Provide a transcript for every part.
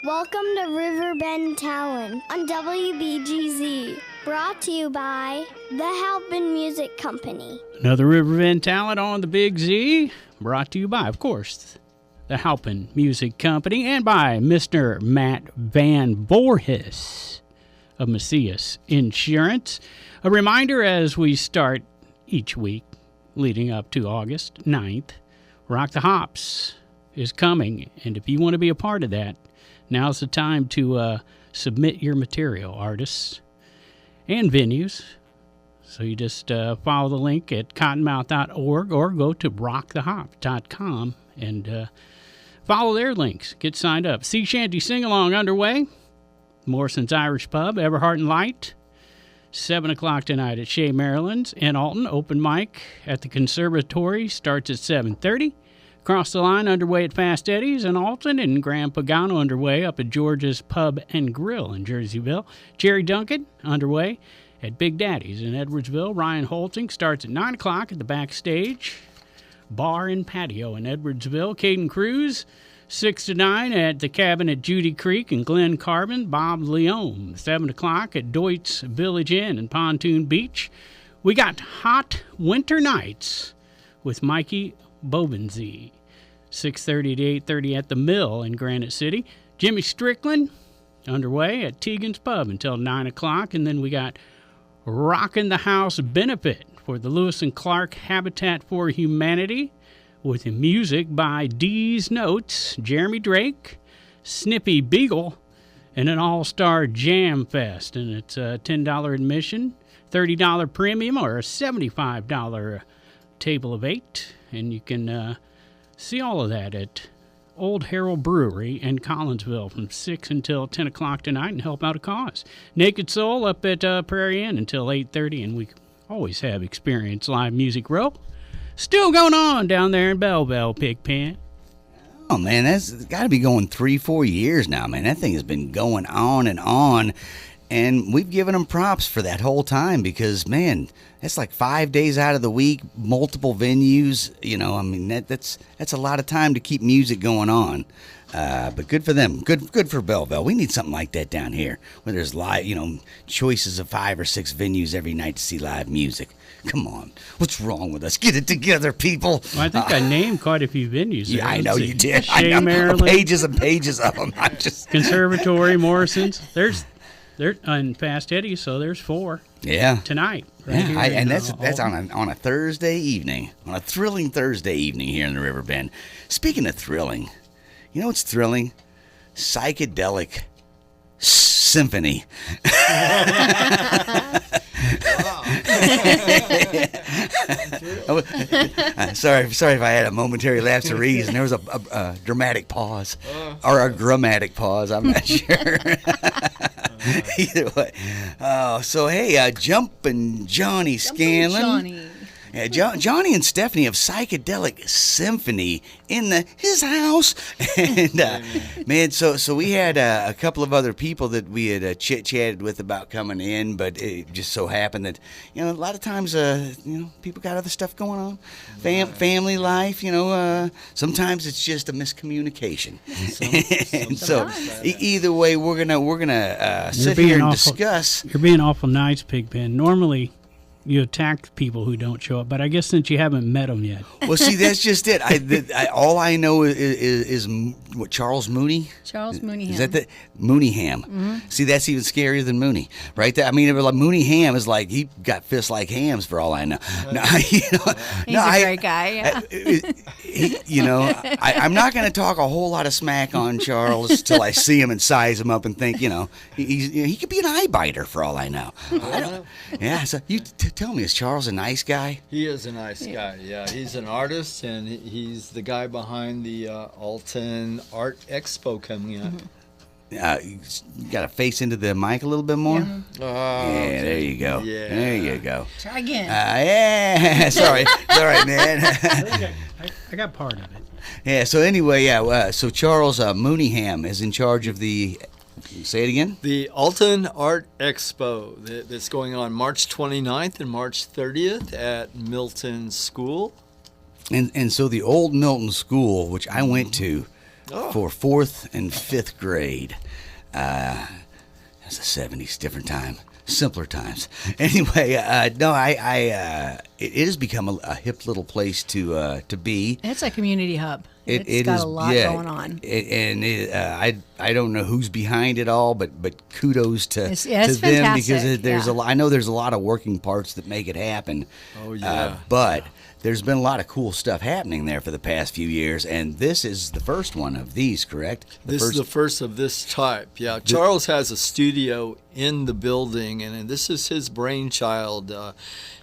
Welcome to Riverbend Talent on WBGZ. Brought to you by the Halpin Music Company. Another Riverbend Talent on the Big Z. Brought to you by, of course, the Halpin Music Company and by Mr. Matt Van Voorhis of Macias Insurance. A reminder as we start each week leading up to August 9th, Rock the Hops is coming. And if you want to be a part of that, now's the time to submit your material, artists and venues. So you just follow the link at cottonmouth.org or go to rockthehop.com and follow their links. Get signed up. Sea Shanty Sing-Along underway. Morrison's Irish Pub, Everhart and Light. 7 o'clock tonight at Shea Maryland's. In Alton, open mic at the Conservatory starts at 7:30. Across the line underway at Fast Eddie's in Alton, and Grand Pagano underway up at George's Pub and Grill in Jerseyville. Jerry Duncan underway at Big Daddy's in Edwardsville. Ryan Holting starts at 9 o'clock at the Backstage Bar and Patio in Edwardsville. Caden Cruz, 6 to 9 at the Cabin at Judy Creek and Glen Carbon. Bob Leone, 7 o'clock at Deutz Village Inn in Pontoon Beach. We got Hot Winter Nights with Mikey Bovensee, 6:30 to 8:30 at the Mill in Granite City. Jimmy Strickland underway at Tegan's Pub until 9 o'clock. And then we got Rockin' the House Benefit for the Lewis and Clark Habitat for Humanity with music by Dee's Notes, Jeremy Drake, Snippy Beagle, and an all-star jam fest. And it's a $10 admission, $30 premium, or a $75 table of 8. And you can see all of that at Old Harold Brewery in Collinsville from 6 until 10 o'clock tonight and help out a cause. Naked Soul up at Prairie Inn until 8:30, and we always have Experience Live Music Row. Still going on down there in Belleville, Pigpen. Oh, man, that's got to be going 3-4 years now, man. That thing has been going on. And we've given them props for that whole time because, man, that's like 5 days out of the week, multiple venues. You know, I mean, that's a lot of time to keep music going on. But good for them. Good for Belleville. We need something like that down here where there's live, choices of 5 or 6 venues every night to see live music. Come on. What's wrong with us? Get it together, people. Well, I think I named quite a few venues. Yeah, I know you did. Shea, Maryland. Pages and pages of them. Conservatory, Morrison's. There's on Fast Eddie, so there's 4. Yeah. Tonight. Right and that's on a Thursday evening, on a thrilling Thursday evening here in the Riverbend. Speaking of thrilling, you know what's thrilling? Psychedelic Symphony. Sorry if I had a momentary lapse of reason. There was a dramatic pause, or a grammatic pause. I'm not sure. Either way. So hey, Jumpin' Johnny Scanlon. Yeah, Johnny and Stephanie of Psychedelic Symphony in his house, and man, so we had a couple of other people that we had chit-chatted with about coming in, but it just so happened that a lot of times people got other stuff going on, family life, sometimes it's just a miscommunication, and so either way we're gonna sit here and discuss. You're being awful nice, Pigpen. Normally you attack people who don't show up, but I guess since you haven't met them yet. Well, see, that's just it. All I know is what, Charles Mooney? Charles Mooneyham. Is that the Mooneyham? Mm-hmm. See, that's even scarier than Mooney, right? I mean, like Mooneyham is like he got fists like hams for all I know. He's a great guy. Yeah. I'm not going to talk a whole lot of smack on Charles till I see him and size him up and think, he could be an eye biter for all I know. Yeah. So you. Tell me, is Charles a nice guy? He is a nice guy, yeah. He's an artist, and he's the guy behind the Alton Art Expo coming up. You got to face into the mic a little bit more? Yeah. Yeah, there you go. Yeah. There you go. Try again. Yeah, sorry. It's all right, man. I got part of it. Yeah, so anyway, so Charles Mooneyham is in charge of the... Say it again? The Alton Art Expo that's going on March 29th and March 30th at Milton School. And so the old Milton School, which I went to, for 4th and 5th grade. That's the 70s, different time. Simpler times. Anyway, it has become a hip little place to be. It's a community hub. It's got a lot going on. I don't know who's behind it all, but kudos to them fantastic. because there's a lot. I know there's a lot of working parts that make it happen. Oh yeah. But there's been a lot of cool stuff happening there for the past few years, and this is the first one of these, correct? This is the first of this type. Yeah, Charles has a studio in the building, and this is his brainchild.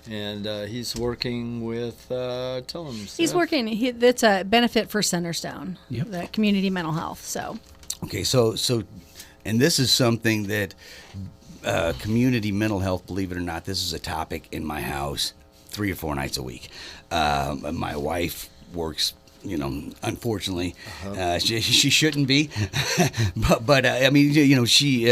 And he's working with, tell him. He's working. It's a benefit for Centerstone, Yep. the community mental health. So. Okay, so, and this is something that community mental health, believe it or not, this is a topic in my house 3 or 4 nights a week. My wife works, unfortunately, she shouldn't be, but I mean, she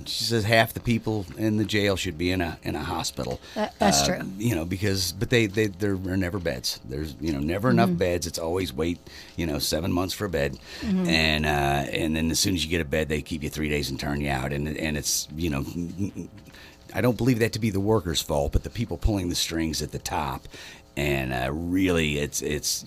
says half the people in the jail should be in a hospital. That's true. But there are never beds. There's never enough beds. It's always wait 7 months for a bed, and then as soon as you get a bed, they keep you 3 days and turn you out, and it's I don't believe that to be the workers' fault, but the people pulling the strings at the top, and really, it's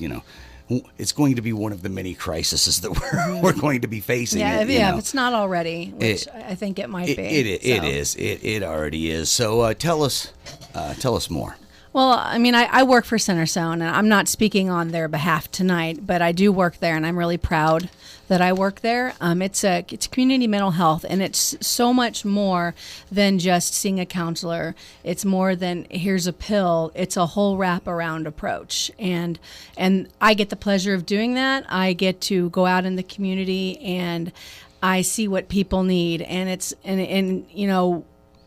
going to be one of the many crises that we're going to be facing. If it's not already, which I think it might be. It is. It already is. So tell us more. Well, I mean, I work for Centerstone, and I'm not speaking on their behalf tonight, but I do work there, and I'm really proud that I work there. It's community mental health, and it's so much more than just seeing a counselor. It's more than here's a pill. It's a whole wraparound approach, and I get the pleasure of doing that. I get to go out in the community, and I see what people need, and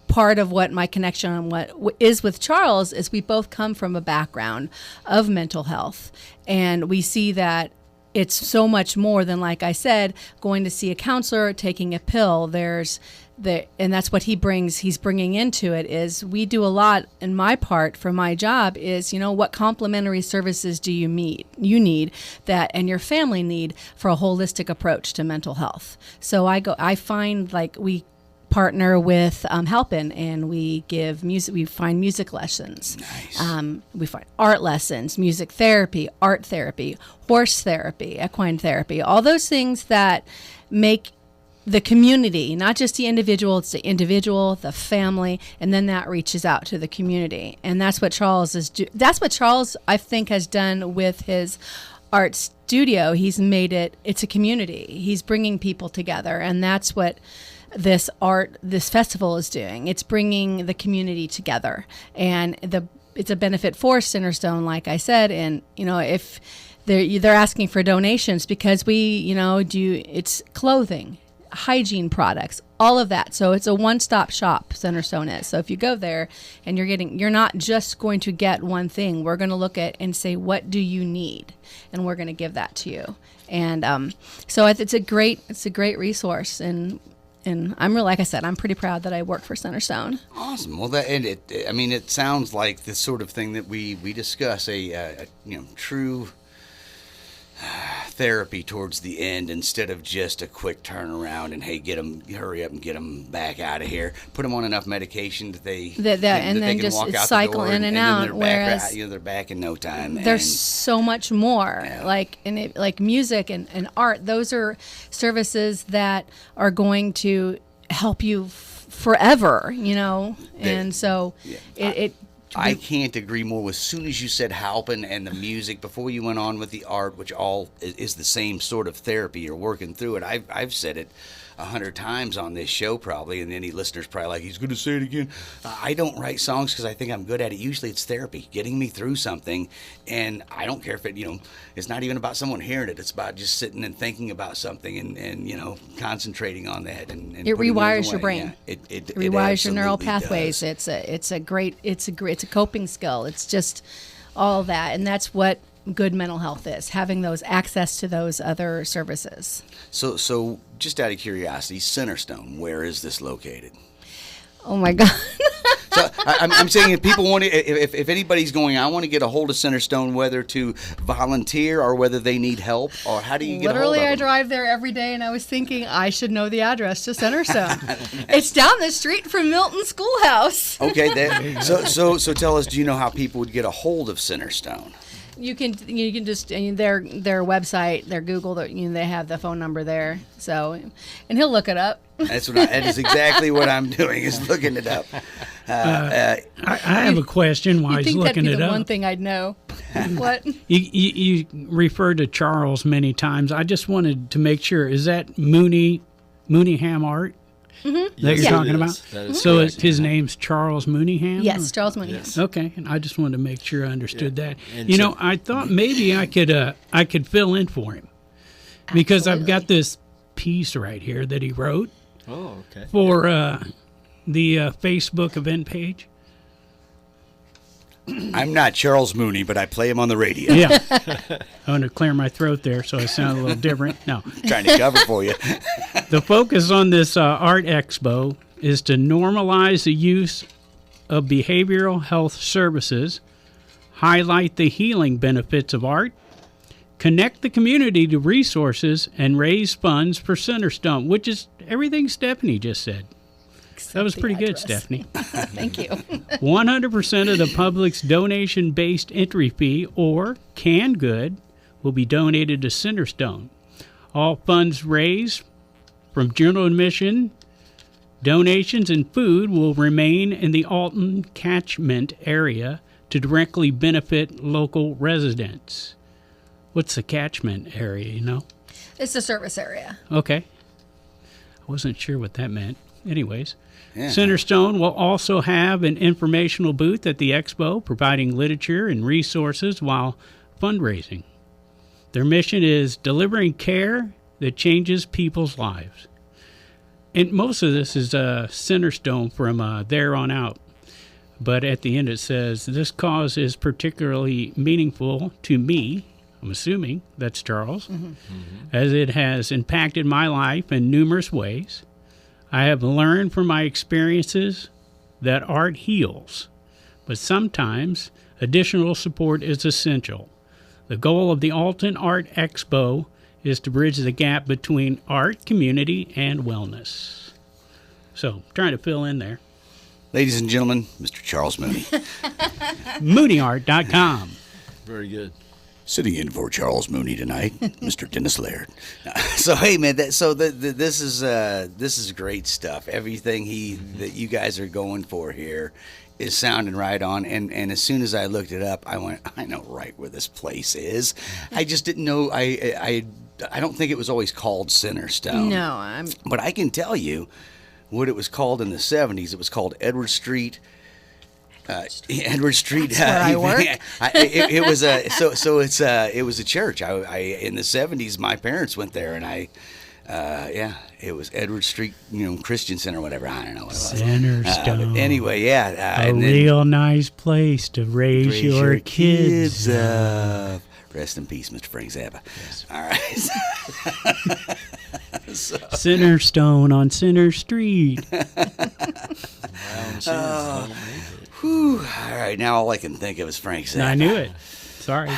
part of what my connection and what is with Charles is we both come from a background of mental health, and we see that it's so much more than, like I said, going to see a counselor, taking a pill. And that's what he's bringing into it is we do a lot, and my part for my job is, what complementary services do you need that and your family need for a holistic approach to mental health. So I find like we partner with Helpin', and we give music. We find music lessons. Nice. We find art lessons, music therapy, art therapy, horse therapy, equine therapy. All those things that make the community, not just the individual. It's the individual, the family, and then that reaches out to the community. And that's what Charles That's what Charles, I think, has done with his art studio. He's made it's a community. He's bringing people together, and that's what this festival is doing. It's bringing the community together, and it's a benefit for Centerstone, like I said. And if they're asking for donations because we it's clothing, hygiene products, all of that. So it's a one-stop shop, Centerstone is. So if you go there and you're not just going to get one thing. We're going to look at and say, what do you need, and we're going to give that to you. And so it's a great resource. And I'm like I said, I'm pretty proud that I work for Centerstone. Awesome. Well, it sounds like the sort of thing that we discuss, a true therapy towards the end, instead of just a quick turnaround and hey, hurry up and get them back out of here. Put them on enough medication that they can just walk out cycle the door in and out. Whereas they're back in no time. There's so much more, like music and art. Those are services that are going to help you forever, and so I can't agree more. As soon as you said Halpin and the music, before you went on with the art, which all is the same sort of therapy, you're working through it. I've said it 100 times on this show probably, and any listener's probably like, he's going to say it again. I don't write songs because I think I'm good at it. Usually it's therapy, getting me through something, and I don't care if it, it's not even about someone hearing it. It's about just sitting and thinking about something and concentrating on that. And it rewires your brain. Yeah, it rewires your neural pathways. Does. It's a coping skill. It's just all that, and that's what good mental health is, having those access to those other services. So just out of curiosity, Centerstone, where is this located? Oh my God. So I'm saying if people want to, if anybody's going, I want to get a hold of Centerstone, whether to volunteer or whether they need help, or how do you get Literally, a hold I of them? drive there every day, and I was thinking I should know the address to Centerstone. It's down the street from Milton School House. Okay, so tell us, do you know how people would get a hold of Centerstone? You can just their website, their Google, they have the phone number there. So, and he'll look it up. That is exactly what I'm doing, is looking it up. I have a question while You he's think that'd looking be it the up. one thing I'd know? What? You referred to Charles many times. I just wanted to make sure. Is that Mooneyham Art that Yes, you're it talking is. about? That is So correct. his name's Charles Mooneyham? Yes, Charles Mooney. Yes. Okay, and I just wanted to make sure I understood that. And You so- know, I thought maybe I could fill in for him because I've got this piece right here that he wrote Oh, okay. for the Facebook event page. I'm not Charles Mooney, but I play him on the radio. Yeah, I want to clear my throat there so I sound a little different. No, Trying to cover for you. the focus on this art expo is to normalize the use of behavioral health services, highlight the healing benefits of art, connect the community to resources, and raise funds for Centerstone, which is everything Stephanie just said. That was the pretty good, address. Stephanie. Thank you. 100% of the public's donation-based entry fee or canned good will be donated to Centerstone. All funds raised from general admission, donations, and food will remain in the Alton catchment area to directly benefit local residents. What's the catchment area, you know? It's the service area. Okay. I wasn't sure what that meant. Anyways, Yeah. Centerstone will also have an informational booth at the expo, providing literature and resources while fundraising. Their mission is delivering care that changes people's lives. And most of this is Centerstone from there on out. But at the end it says, this cause is particularly meaningful to me. I'm assuming that's Charles, as it has impacted my life in numerous ways. I have learned from my experiences that art heals, but sometimes additional support is essential. The goal of the Alton Art Expo is to bridge the gap between art, community, and wellness. So, trying to fill in there. Ladies and gentlemen, Mr. Charles Mooney. Mooneyart.com. Very good. Sitting in for Charles Mooney tonight, Mr. Dennis Laird. So hey man, this is great stuff. Everything that you guys are going for here is sounding right on. And as soon as I looked it up, I went, I know right where this place is. I just didn't know. I don't think it was always called Centerstone. No, But I can tell you what it was called in the 70s. It was called Edward Street. Edward Street. That's where I work. It was it was a church. I in the 70s, my parents went there, and it was Edward Street, Christian Center, whatever. I don't know what it was. Centerstone. But anyway, yeah, A and then real nice place to raise your kids. up. Rest in peace, Mr. Frank Zappa. All right. Centerstone on Center Street. Brown shoes don't make it. Whew. All right, now all I can think of is Frank Zappa. I knew it. Sorry.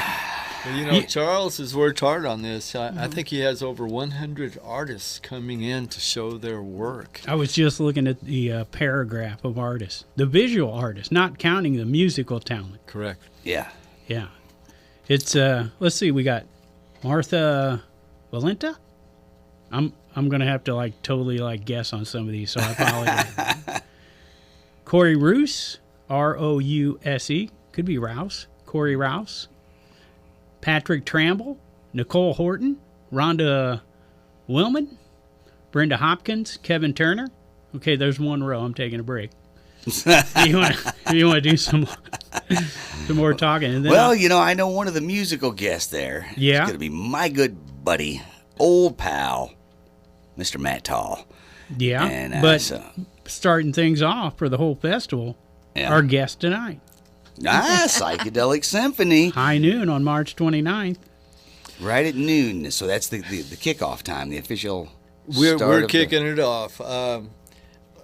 Well, Charles has worked hard on this. I think he has over 100 artists coming in to show their work. I was just looking at the paragraph of artists, the visual artists, not counting the musical talent. Correct. Yeah. Yeah. It's let's see, we got Martha Valenta. I'm gonna have to totally guess on some of these, so I apologize. Corey Rouse, Rouse, could be Rouse. Corey Rouse. Patrick Tramble, Nicole Horton, Rhonda Willman, Brenda Hopkins, Kevin Turner. Okay, there's one row. I'm taking a break. you want to do some more talking? And then I know one of the musical guests there. Yeah? It's going to be my good buddy, old pal, Mr. Matt Tall. Yeah, And, but starting things off for the whole festival, Yeah. our guest tonight, Psychedelic Symphony, high noon on March 29th. right at noon. So that's the kickoff time, the official We're start of kicking it off.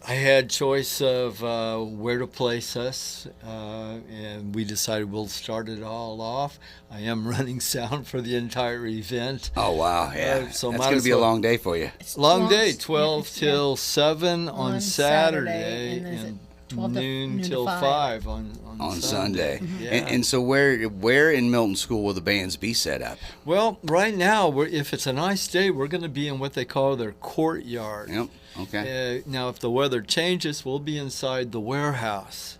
I had choice of where to place us, and we decided we'll start it all off. I am running sound for the entire event. Oh, wow. Yeah. So that's might going as to be a well- long day for you. Long day, Long- 12 yeah, till 7 on Saturday, and is it and 12 to noon to till 5 on On Sunday. Yeah. And so where in Milton School will the bands be set up? Well, right now, if it's a nice day, we're going to be in what they call their courtyard. Yep. Okay. Now, if the weather changes, we'll be inside the warehouse.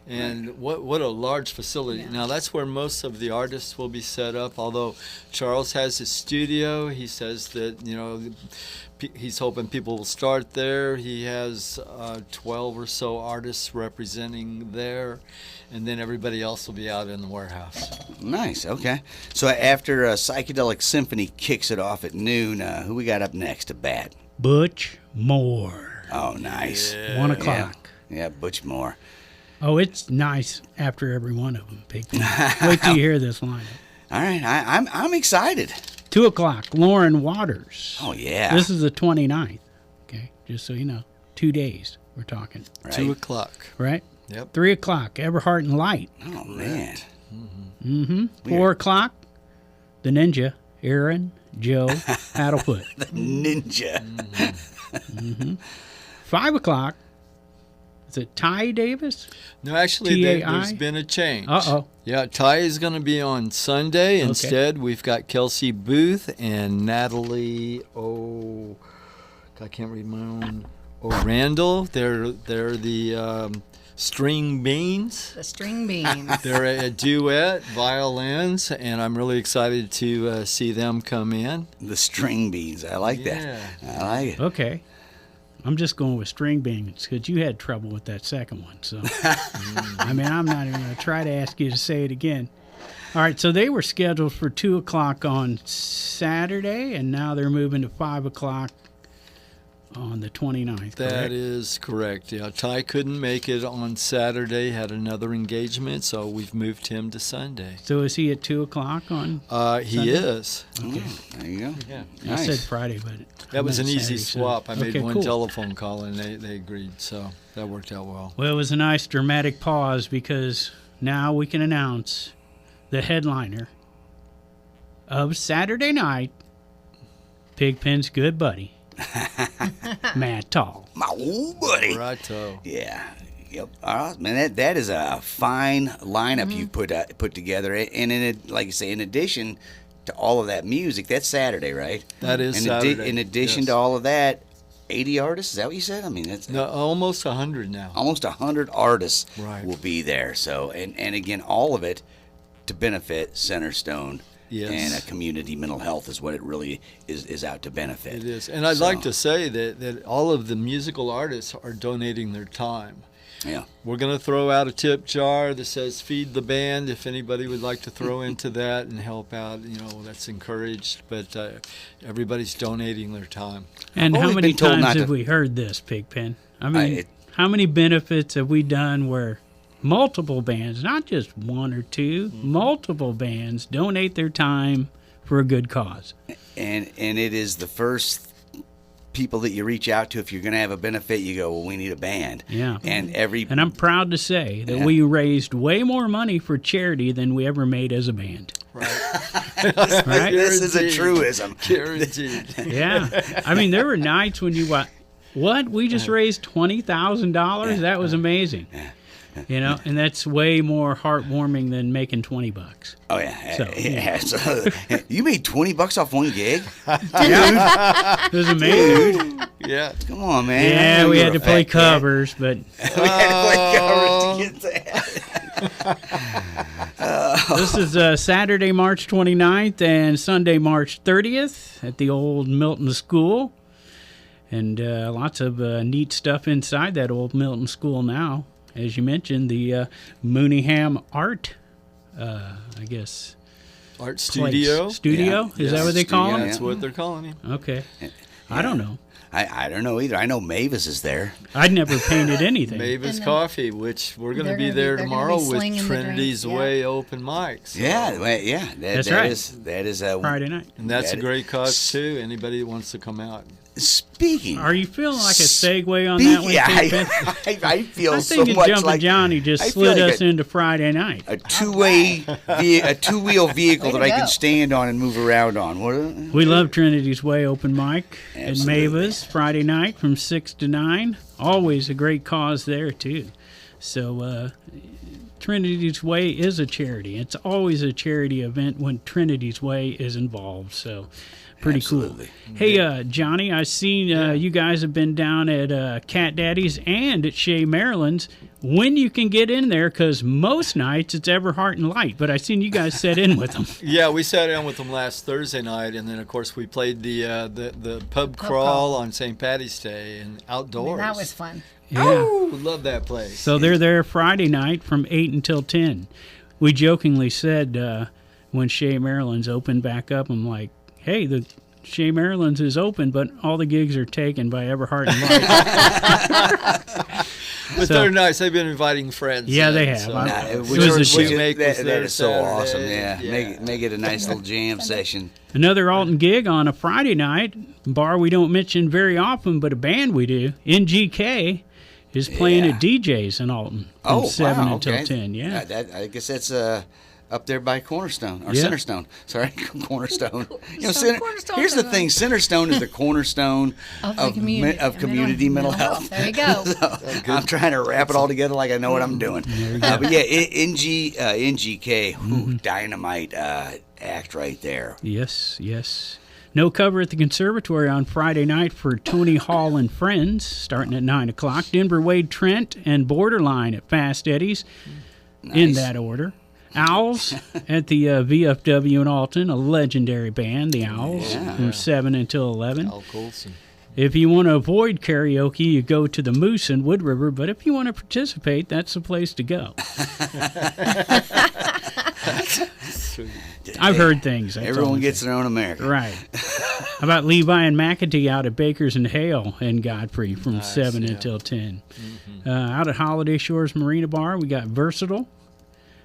And what a large facility. Yeah. Now, that's where most of the artists will be set up, although Charles has his studio. He says that, he's hoping people will start there. He has 12 or so artists representing there, and then everybody else will be out in the warehouse. Nice. Okay. So after Psychedelic Symphony kicks it off at noon, who we got up next to bat? Butch Moore. Oh, nice. 1 o'clock. Yeah, Butch Moore. Oh, it's nice after every one of them. Wait till you hear this lineup. All right, I'm excited. 2 o'clock, Lauren Waters. Oh yeah. This is the 29th. Okay, just so you know. 2 days we're talking. Right. 2 o'clock. Right? Yep. 3 o'clock, Everhart and Light. Oh man. 4 o'clock, the Ninja, Aaron, Joe, Paddlefoot. The ninja. 5 o'clock, is it Ty Davis? No, actually, TAI? there's been a change. Uh-oh. Yeah, Ty is going to be on Sunday. Instead, we've got Kelsey Booth and Natalie, I can't read my own, Randall. They're the string beans. The string beans. They're a duet, violins, and I'm really excited to see them come in. The string beans. I like Yeah. that. I like it. Okay. I'm just going with string beans because you had trouble with that second one. So, I mean, I'm not even going to try to ask you to say it again. All right. So they were scheduled for 2 o'clock on Saturday, and now they're moving to 5 o'clock on the 29th. That correct? is correct. Yeah, Ty couldn't make it on Saturday, had another engagement, so we've moved him to Sunday. So is he at 2 o'clock on? He Sunday? is. Okay. There you go. Yeah. I said Nice. Friday, but That was I an meant easy Saturday, swap. I so- made okay, one cool. telephone call, and they agreed, so that worked out well. Well, it was a nice dramatic pause because now we can announce the headliner of Saturday night, Pigpen's good buddy, Matt Tall. My old buddy. Righto. Yeah. Yep. All right, man. That is a fine lineup you've put together, and like you say, in addition to all of that music, that's Saturday, right? That is In Saturday. in addition yes. to all of that, 80 artists. Is that what you said? I mean, that's No, almost 100 now. almost 100 artists Right. will be there. So, and again, all of it to benefit Centerstone. Yes. And community mental health is what it really is out to benefit. It is. And I'd So, like to say that all of the musical artists are donating their time. Yeah. We're going to throw out a tip jar that says feed the band. If anybody would like to throw into that and help out, that's encouraged. But everybody's donating their time. And I've how always many been told times not have to- we heard this, Pigpen? I mean, it- how many benefits have we done where multiple bands, not just one or two, multiple bands donate their time for a good cause? And it is the first people that you reach out to if you're going to have a benefit. You go, well, we need a band. Yeah. And And I'm proud to say that Yeah. we raised way more money for charity than we ever made as a band. Right. Right? this is a Guaranteed. truism. Guaranteed. Yeah. I mean, there were nights when you went, what? We just raised $20,000? That was amazing. And that's way more heartwarming than making $20. Oh yeah. So, yeah. So, you made $20 off one gig? It was amazing. Yeah. Come on, man. I Yeah, know we you're had a to play fat cat. covers, but We had to play covers to get that. this is Saturday, March 29th and Sunday, March 30th at the old Milton School. And lots of neat stuff inside that old Milton School now. As you mentioned, the Mooneyham Art, I guess, Art place. studio. Studio? Yeah. Is that what they call Studio, it? That's what they're calling him. Okay. I don't know. I don't know either. I know Maeva's is there. I'd never painted anything. Maeva's And then Coffee, which we're going to they're be gonna be- there they're gonna be tomorrow with slinging the Trinity's drinks, yeah. Way open mics. So- Yeah, well, yeah. That's that right. That is Friday night. And that's a that- great cause, too. Anybody that wants to come out. Speaking. Are you feeling like a segue on that one? Yeah, too, Ben? I feel I so think that much Jumpin' like Johnny just I feel slid like us into Friday night. a two-wheel vehicle Way that to I go. can stand on and move around on. What? We love Trinity's Way open mic at Absolutely. Maeva's Friday night from 6 to 9. Always a great cause there, too. So, Trinity's Way is a charity. It's always a charity event when Trinity's Way is involved. So, pretty Absolutely. cool. Hey, Johnny, I've seen you guys have been down at Cat Daddy's and at Shea Maryland's. When you can get in there, because most nights it's Everhart and Light, but I've seen you guys set in with them. Yeah, we sat down with them last Thursday night, and then, of course, we played the pub crawl on St. Patty's Day and outdoors. That was fun. Yeah. Oh, love that place. So they're there Friday night from 8 until 10. We jokingly said when Shea Maryland's opened back up, I'm like, hey, the Shea Maryland's is open, but all the gigs are taken by Everhart and Light. But So- they're nice. They've been inviting friends. Yeah, they in, have. so- It was a shoot. That is so awesome. Saturday. Yeah, make it a nice little jam session. Another Alton gig on a Friday night, bar we don't mention very often, but a band we do, NGK, is playing Yeah. at DJ's in Alton from 7 until 10. Yeah. I guess that's up there by Cornerstone or Yeah. Centerstone. Sorry, Cornerstone. Cornerstone, Here's the Centerstone. thing: Centerstone is the cornerstone Of the of community, community mental health. There you go. I'm trying to wrap it all together like I know what I'm doing. But yeah, NGK, dynamite act right there. Yes, yes. No cover at the conservatory on Friday night for Tony Hall and Friends, starting at 9 o'clock. Denver Wade Trent and Borderline at Fast Eddie's, in Nice. that order. Owls at the VFW in Alton, a legendary band, the Owls, from 7 until 11. Al Coulson. If you want to avoid karaoke, you go to the Moose in Wood River, but if you want to participate, that's the place to go. I've heard things. that's all Everyone I'm gets their own America. Right. How about Levi and McAtee out at Bakers and Hale and Godfrey from 7 until 10. Out at Holiday Shores Marina Bar, we got Versatile.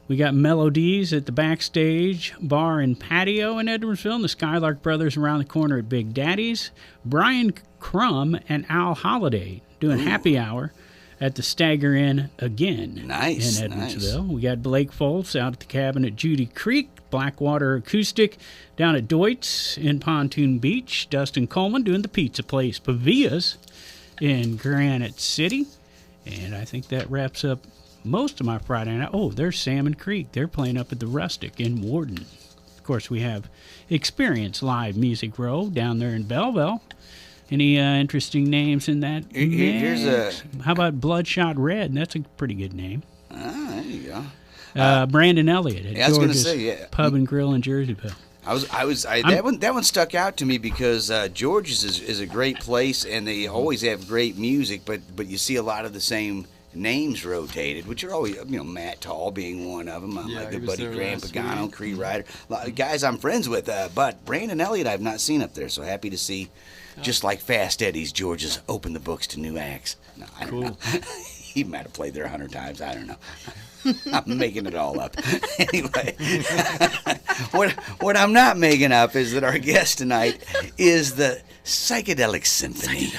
We got Melodies at the Backstage Bar and Patio in Edwardsville. And the Skylark Brothers around the corner at Big Daddy's. Brian Crum and Al Holiday doing happy hour at the Stagger Inn again Nice, in nice. Edwardsville. We got Blake Foltz out at the cabin at Judy Creek. Blackwater Acoustic down at Deutz in Pontoon Beach. Dustin Coleman doing the pizza place Pavilla's in Granite City. And I think that wraps up most of my Friday night. Oh, there's Salmon Creek. They're playing up at the Rustic in Warden. Of course, we have Experience Live Music Row down there in Belleville. Any interesting names in that? Here's mix? How about Bloodshot Red? That's a pretty good name. There you go. Brandon Elliott at Yeah, I was gonna George's say, yeah. Pub and Grill in Jerseyville. That one stuck out to me because George's is a great place and they always have great music, but you see a lot of the same names rotated, which are always, Matt Tall being one of them. Yeah, My he good was buddy there Graham last Pagano, week. Creed Rider, a lot of guys I'm friends with. But Brandon Elliott I've not seen up there, so happy to see. Just like Fast Eddie's, George's opened the books to new acts. No, I don't know. He might have played there 100 times. I don't know. I'm making it all up. Anyway, what I'm not making up is that our guest tonight is the Psychedelic Symphony.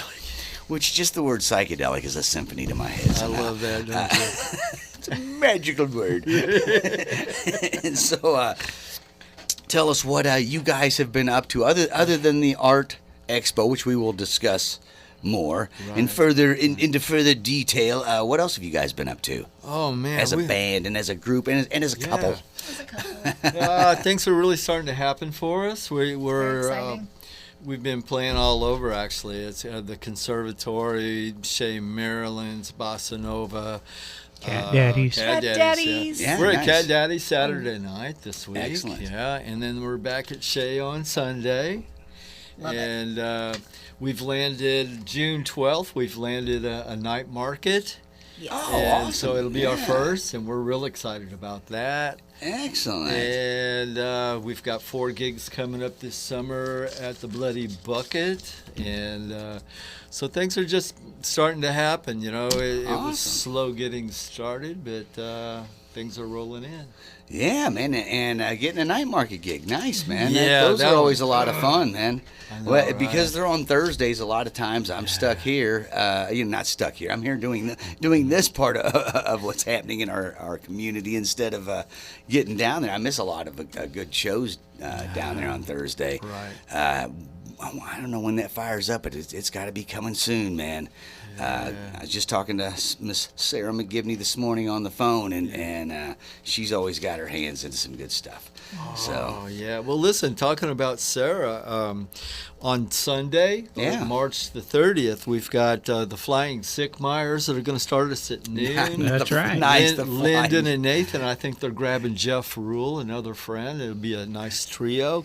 Which just the word psychedelic is a symphony to my head. I somehow. love that, don't you? It's a magical word. And so, tell us what you guys have been up to, other than the Art Expo, which we will discuss more and into further detail. What else have you guys been up to? Oh, man. As a band and as a group and as a couple. Things are really starting to happen for us. We're exciting. we've been playing all over, actually. It's the Conservatory, Shea Maryland's, Bossa Nova. Cat Daddy's. Cat Cat Daddy's, Daddy's. Yeah, we're nice. at Cat Daddy's Saturday night this week. Excellent. Yeah, and then we're back at Shea on Sunday. Love it. And we've landed June 12th. We've landed a night market. Yes. Oh, And awesome. so it'll be our first, and we're real excited about that. Excellent. And we've got 4 gigs coming up this summer at the Bloody Bucket. And so things are just starting to happen. You know, it was slow getting started, but things are rolling in. Yeah, man, and getting a night market gig. Nice, man. Yeah, those are always a lot of fun, man. I know, Well, right? because they're on Thursdays, a lot of times I'm stuck here. You're not stuck here. I'm here doing this part of what's happening in our community instead of getting down there. I miss a lot of good shows down there on Thursday. Right. I don't know when that fires up, but it's got to be coming soon, man. I was just talking to Miss Sarah McGivney this morning on the phone, and she's always got her hands into some good stuff. Oh, yeah. Well, listen, talking about Sarah, on Sunday, March the 30th, we've got the Flying Sickmeyers that are going to start us at noon. That's right. Nice. Lyndon and Nathan, I think they're grabbing Jeff Rule, another friend. It'll be a nice trio.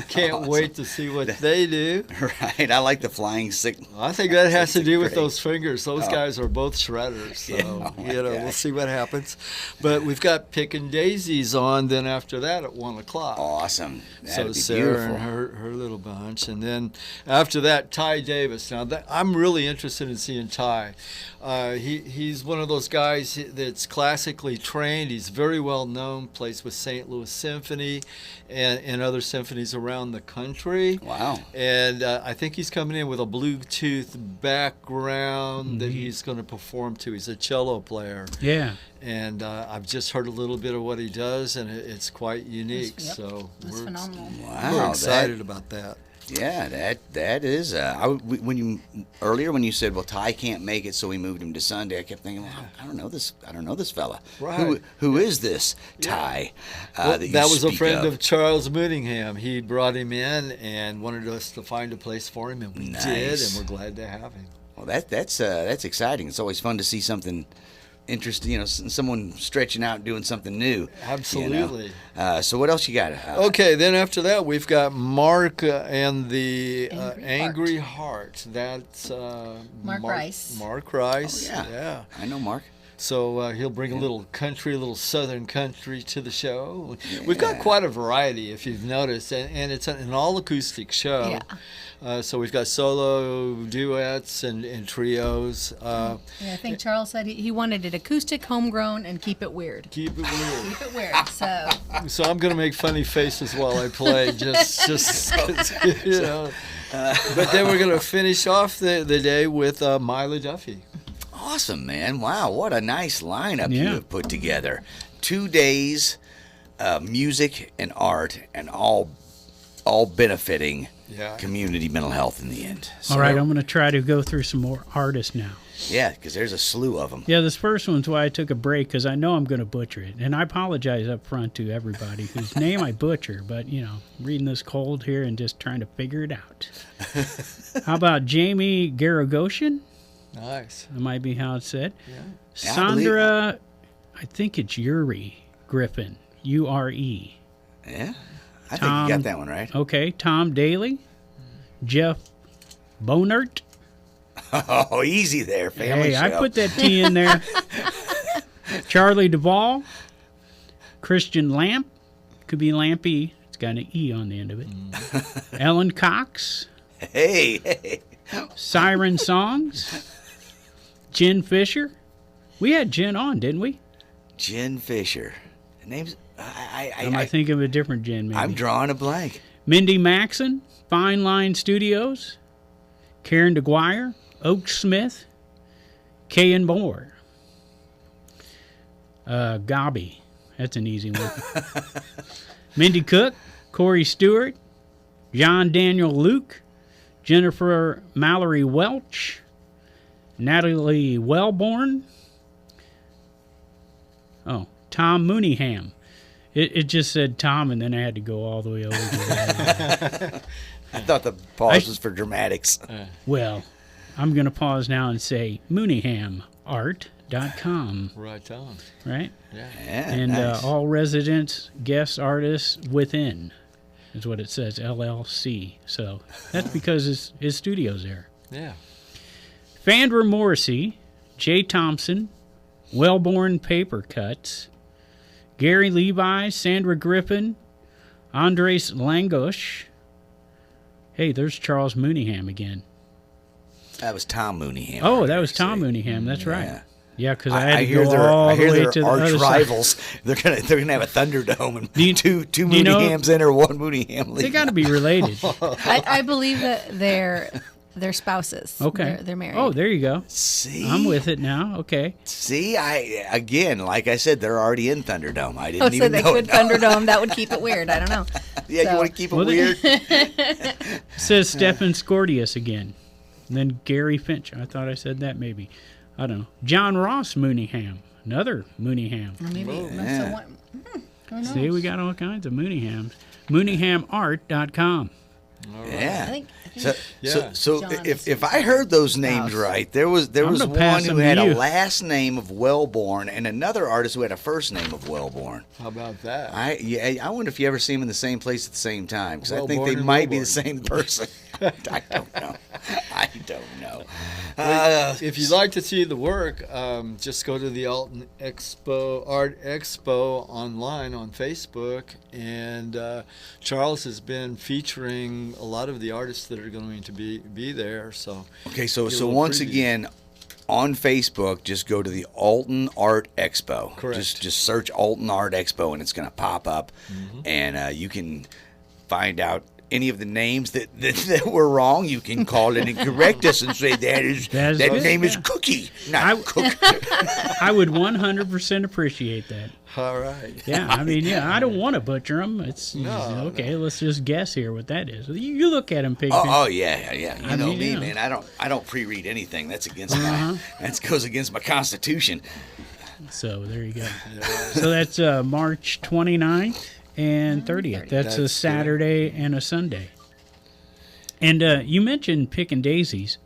Can't Awesome. wait to see what they do. Right. I like the Flying Sick. I think that has to do with Great. those fingers. Those guys are both shredders. So, Yeah, oh my we'll gosh. see what happens. But we've got Pickin' Daisies on then after that at 1 o'clock. Awesome. So That'd be Sarah beautiful. and her little bunch, and then after that, Ty Davis. Now I'm really interested in seeing Ty. He's one of those guys that's classically trained. He's very well known. Plays with St. Louis Symphony and other symphonies around the country. Wow. And I think he's coming in with a Bluetooth background that he's going to perform to. He's a cello player. Yeah. And I've just heard a little bit of what he does, and it's quite unique. Yep. So That's we're phenomenal. Wow. we're excited about that. Yeah, that is. When you said, well, Ty can't make it, so we moved him to Sunday. I kept thinking, well, I don't know this fella. Right. Who is this Ty? Well, that was a speak friend of Charles Mooneyham. He brought him in and wanted us to find a place for him, and we did, Nice. and we're glad to have him. Well, that's exciting. It's always fun to see something interesting. You know, someone stretching out and doing something new. Absolutely. You know? So what else you got? Okay, then after that, we've got Mark and the Angry Angry Heart. That's Mark Rice. Mark Rice. Oh, yeah. I know Mark. So he'll bring a little country, a little southern country to the show. We've got quite a variety, if you've noticed, and it's an all-acoustic show. Yeah. So we've got solo duets and trios. Yeah, I think Charles said he wanted it acoustic, homegrown, and keep it weird. Keep it weird. Keep it weird. So I'm going to make funny faces while I play, just you know. But then we're going to finish off the day with Mila Duffy. Awesome, man. Wow, what a nice lineup you Yeah. have put together. 2 days, music and art, and all benefiting community mental health in the end. So, All right, I'm going to try to go through some more artists now. Yeah, because there's a slew of them. Yeah, this first one's why I took a break, because I know I'm going to butcher it. And I apologize up front to everybody whose name I butcher, but, you know, reading this cold here and just trying to figure it out. How about Jamie Garagoshian? Nice. That might be how it's said. Yeah. Yeah, I believe- Sandra, I think it's Yuri Griffin, U-R-E. Yeah, I think Tom- you got that one right. Okay, Tom Daly, Jeff Bonert. Oh, easy there, family Hey, show. I put that T in there. Charlie Duvall, Christian Lamp, could be Lampy. It's got an E on the end of it. Ellen Cox, Hey. Siren Songs, Jen Fisher. We had Jen on, didn't we? Jen Fisher. The name's Am I thinking of a different Jen? Maybe. I'm drawing a blank. Mindy Maxon, Fine Line Studios, Karen DeGuire, Oak Smith, Kay and Moore, Gabi. That's an easy one. Mindy Cook, Corey Stewart, John Daniel Luke, Jennifer Mallory Welch, Natalie Wellborn. Oh, Tom Mooneyham. It just said Tom, and then I had to go all the way over to that. I thought the pause was for dramatics. Well, I'm going to pause now and say mooneyhamart.com, Right on. right? Yeah. Yeah, And nice. all residents, guest artists within is what it says, LLC. So that's because his studio's there. Yeah. Fandra Morrissey, Jay Thompson, Wellborn Paper Cuts, Gary Levi, Sandra Griffin, Andres Langosh. Hey, there's Charles Mooneyham again. That was Tom Mooneyham. Oh, that was Tom Mooneyham. That's right. Yeah, because I had to hear go all the way they're to the arch other rivals. side. They're gonna have a Thunderdome and two do you know- Mooneyhams in or one Mooneyham. They got to be related. I believe that they're spouses. Okay. They're married. Oh, there you go. See, I'm with it now. Okay. See, like I said, they're already in Thunderdome. I didn't so even they know could it. Thunderdome. That would keep it weird. I don't know. Yeah, So- you want to keep it Well, they- weird? Says Stephen Scordius again. And then Gary Finch. I thought I said that maybe. I don't know. John Ross Mooneyham. Another Mooneyham. Maybe. yeah. So what, who knows? See, we got all kinds of Mooneyhams. MooneyhamArt.com. Yeah. I think So John if I heard those names House. right, there was gonna one pass who them to had a you. last name of Wellborn and another artist who had a first name of Wellborn. How about that? I wonder if you ever see them in the same place at the same time, because I think Wellborn they and might be the Wellborn. same person. I don't know. I don't know. If you'd like to see the work, just go to the Alton Art Expo online on Facebook, and Charles has been featuring a lot of the artists that are going to be there. So Okay, so Get a little once preview. again, on Facebook, just go to the Alton Art Expo. Correct. Just search Alton Art Expo, and it's going to pop up, and you can find out any of the names that were wrong. You can call in and correct us and say that good, name is yeah. Cookie, not Cook. I would 100% appreciate that. all right. Yeah, I mean, I don't want to butcher them. It's No, okay. Let's just guess here what that is. You look at them, Pigpen. Oh yeah. You know mean, me, yeah. man. I don't pre-read anything. That's against my that goes against my constitution. So there you go. So that's March 29th and 30th. That's a That's Saturday and a Sunday. And you mentioned Pickin' Daisies.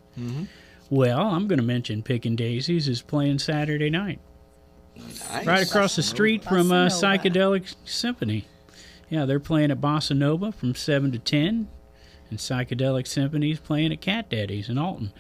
Well, I'm going to mention Pickin' Daisies is playing Saturday night. Nice. Right across the street from Bossa Nova. Psychedelic Symphony. Yeah, they're playing at Bossa Nova from 7 to 10. And Psychedelic Symphony's playing at Cat Daddy's in Alton.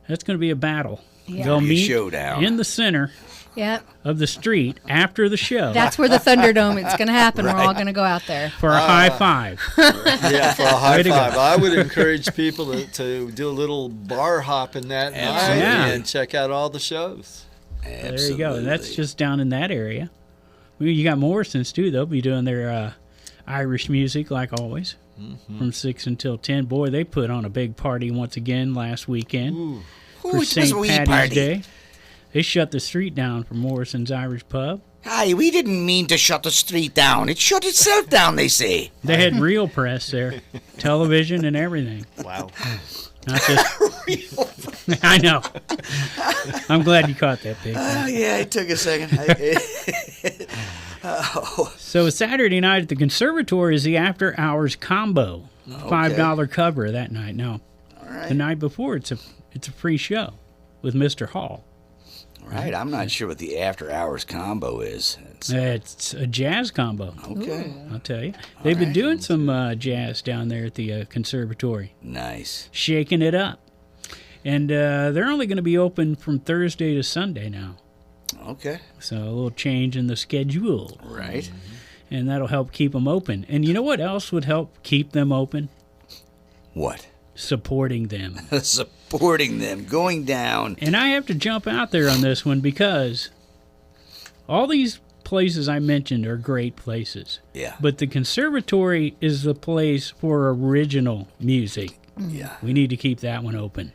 That's going to be a battle. Yeah. They'll Be a meet showdown. in the center Yeah. of the street after the show That's where the Thunderdome is going to happen. We're all going to go out there. for a high five. Yeah, for a high Way to go. five. I would encourage people to do a little bar hopping that night Absolutely. Yeah. and check out all the shows. There you go. And that's just down in that area. Well, you got Morrison's too. They'll be doing their Irish music like always from 6 until 10. Boy, they put on a big party once again last weekend for Ooh, just St. a wee Patty's party. Day. They shut the street down for Morrison's Irish Pub. Hi, we didn't mean to shut the street down. It shut itself down, they say. They had real press there, television and everything. Wow. Not just. I know. I'm glad you caught that, Pig. Yeah, it took a second. So Saturday night at the conservatory is the after hours combo, $5 cover that night. Now, the night before it's a free show with Mr. Hall. Right, I'm not sure what the after hours combo is. It's a jazz combo. Okay, I'll tell you. They've been doing some jazz down there at the conservatory, nice. shaking it up. And they're only going to be open from Thursday to Sunday now. Okay, So a little change in the schedule. right. And that'll help keep them open. And you know what else would help keep them open? What? Supporting them. Supporting them, going down. And I have to jump out there on this one because all these places I mentioned are great places. Yeah, But the conservatory is the place for original music. yeah. We need to keep that one open.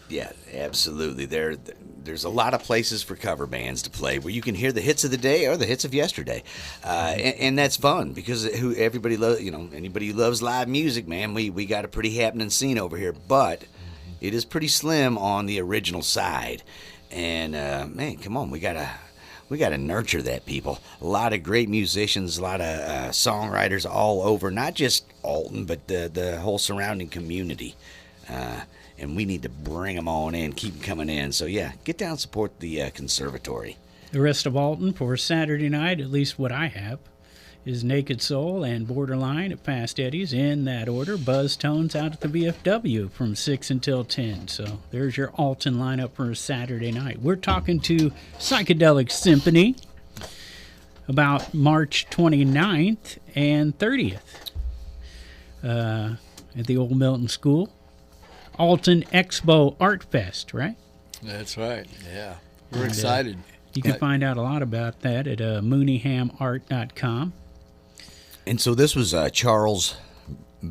Yeah, absolutely. There's a lot of places for cover bands to play where you can hear the hits of the day or the hits of yesterday, and that's fun because everybody loves. Anybody who loves live music, man, we got a pretty happening scene over here, but it is pretty slim on the original side. And man, come on, we gotta nurture that, people. A lot of great musicians, a lot of songwriters all over, not just Alton, but the whole surrounding community. And we need to bring them on in, keep them coming in. So, yeah, get down and support the conservatory. The rest of Alton for Saturday night, at least what I have, is Naked Soul and Borderline at Fast Eddie's in that order. Buzz Tones out at the VFW from 6 until 10. So there's your Alton lineup for Saturday night. We're talking to Psychedelic Symphony. about March 29th and 30th at the old Milton School. Alton Expo Art Fest, right? That's right. Yeah. We're excited. You can find out a lot about that at mooneyhamart.com. And so this was Charles'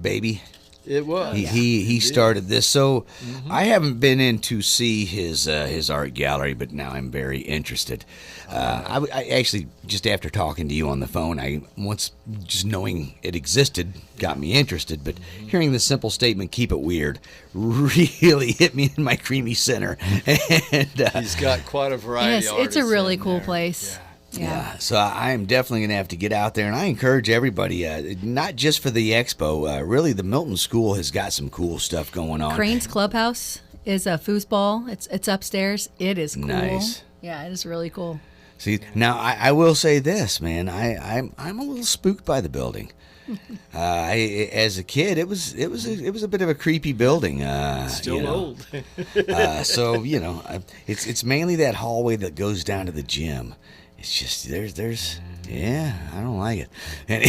baby. It was. He started this. So I haven't been in to see his art gallery, but now I'm very interested. I actually, just after talking to you on the phone, just knowing it existed got me interested. But hearing the simple statement, "Keep it weird," really hit me in my creamy center. And he's got quite a variety. Yes, of it's a artists really in cool there. place. Yeah, so I am definitely going to have to get out there, and I encourage everybody, not just for the expo, really the Milton School has got some cool stuff going on. Crane's Clubhouse is a foosball. It's upstairs. It is cool. Nice. Yeah, it is really cool. See, now I will say this, man, I'm a little spooked by the building. As a kid, it was a bit of a creepy building. Still old. So it's mainly that hallway that goes down to the gym. It's just there's I don't like it. And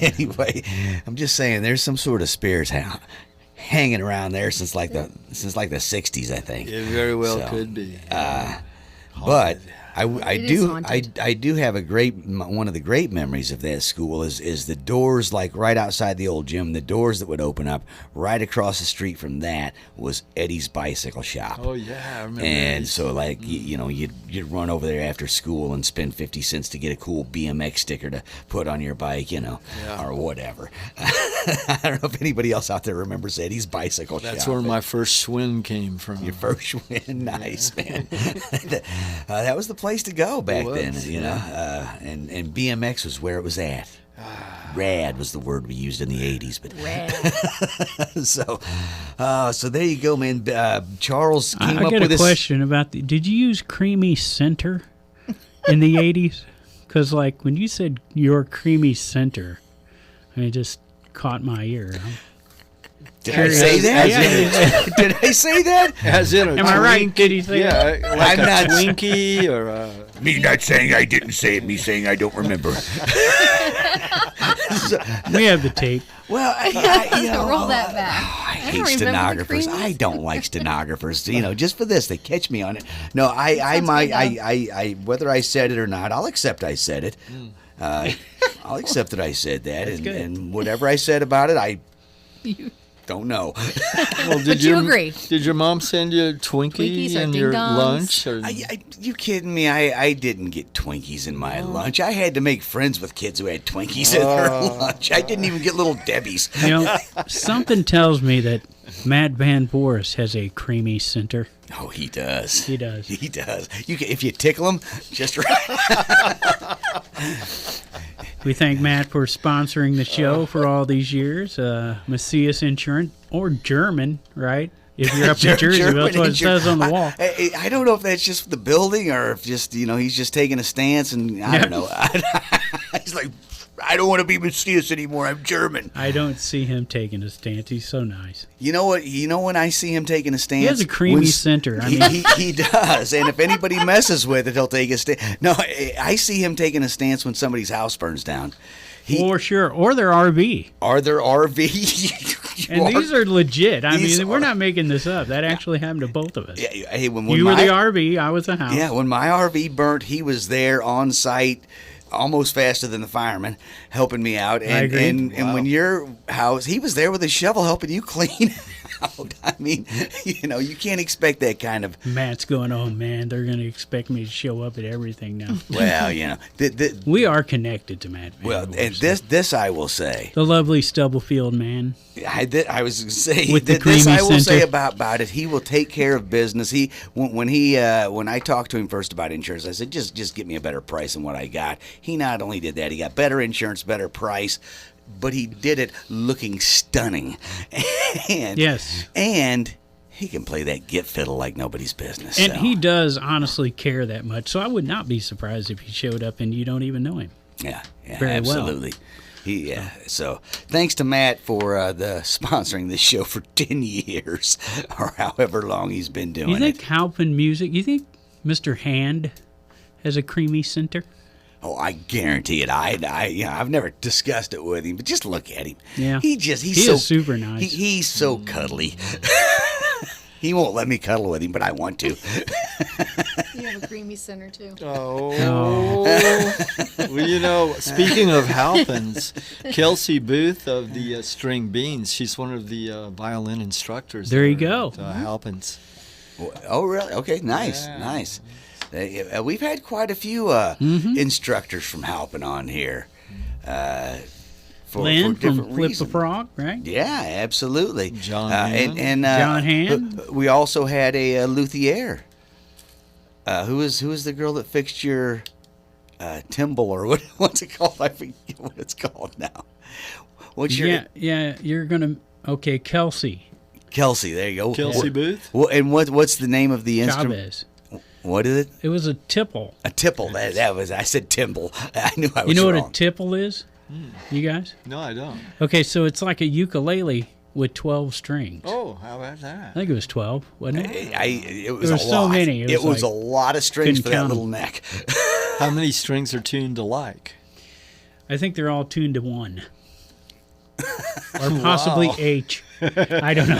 anyway, I'm just saying there's some sort of spirits hanging around there since like the 60s, I think. It very well So, could be. But I It is do haunted. I do have one of the great memories of that school is the doors, like right outside the old gym, the doors that would open up right across the street from that was Eddie's bicycle shop. Oh yeah, I remember. And these. so like you'd run over there after school and spend 50 cents to get a cool BMX sticker to put on your bike, or whatever. I don't know if anybody else out there remembers Eddie's bicycle shop. That's where my first Schwinn came from. Your first win, nice man. That was the place to go back then, and BMX was where it was at. Rad was the word we used in the 80s, but so there you go, man. Charles came I up got with a this question about did you use creamy center in the 80s? Because like when you said your creamy center, it just caught my ear. Did I say that? Yeah. Did I say that? As in a Am I right? Did he say that? Yeah, like I'm a not- Twinkie or a... Me not saying I didn't say it, me saying I don't remember. We have the tape. Well, Roll that back. I don't hate remember the stenographers. creamies. I don't like stenographers. Just for this, they catch me on it. No, I whether I said it or not, I'll accept I said it. I'll accept that I said that, and whatever I said about it, I don't know. Well, But you agree. Did your mom send you a Twinkies Twinkie or in your ding-dongs? lunch? Or? You kidding me? I didn't get Twinkies in my lunch. I had to make friends with kids who had Twinkies in their lunch. I didn't even get little Debbie's. Something tells me that Matt Van Boris has a creamy center. Oh, he does. He does. He does. If you tickle him, just right. We thank Matt for sponsoring the show for all these years. Macias Insurance, or German, right? If you're up in Jersey, that's what it says on the wall. I don't know if that's just the building or if just, he's just taking a stance, and I don't know. He's like, I don't want to be Macias anymore. I'm German. I don't see him taking a stance. He's so nice. You know what? When I see him taking a stance, He has a creamy center. I mean, he does. And if anybody messes with it, he'll take a stance. No, I see him taking a stance when somebody's house burns down. for sure. Or their RV. Are there RV? And these are legit. I These mean, we're are- not making this up. That actually happened to both of us. Yeah, hey, when You were my- the RV. I was the house. Yeah, when my RV burnt, he was there on site, almost faster than the fireman, helping me out. And I agree. and when your house, he was there with a shovel helping you clean out. I mean, you can't expect that kind of. Matt's going, oh, man, they're going to expect me to show up at everything now. Well, We are connected to Matt Van well, and Boers. this I will say. The lovely Stubblefield man. I was saying With the this creamy I will say center. about it. He will take care of business. When I talked to him first about insurance, I said just get me a better price than what I got. He not only did that, he got better insurance, better price, but he did it looking stunning. And, Yes. and he can play that git fiddle like nobody's business. And so. he does honestly care that much. So I would not be surprised if he showed up and you don't even know him. Yeah, Very well. absolutely. So thanks to Matt for the sponsoring this show for 10 years or however long he's been doing You think it. Halpin Music, you think Mr. Hand has a creamy center? Oh, I guarantee it. I've never discussed it with him, but just look at him. Yeah. He He so is super nice. He's so cuddly. He won't let me cuddle with him, but I want to. You have a creamy center too. Oh. Well, speaking of Halpins, Kelsey Booth of the String Beans, she's one of the violin instructors. There you go. At, Halpins. Oh, really? Okay, nice, Yeah. nice. We've had quite a few instructors from Halpin on here. For Lynn different from Flip reasons. the Frog, right? Yeah, absolutely. John and John Hand. We also had a luthier. Who is the girl that fixed your timbal, or what's it called? I forget what it's called now. What's your Yeah, you're going to... Okay, Kelsey Kelsey? There you go. Kelsey Booth? Well, and what's the name of the instrument? Chavez. What is it? It was a tipple. A tipple. That was. I said timble. I knew I was You know wrong. what a tipple is? You guys? No, I don't. Okay, so it's like a ukulele with 12 strings. Oh, how about I that? think it was 12, wasn't it? It was There a were so lot. many, it was a like- lot of strings for couldn't that count 'em. little neck. How many strings are tuned alike? I think they're all tuned to 1. Or possibly H. I don't know.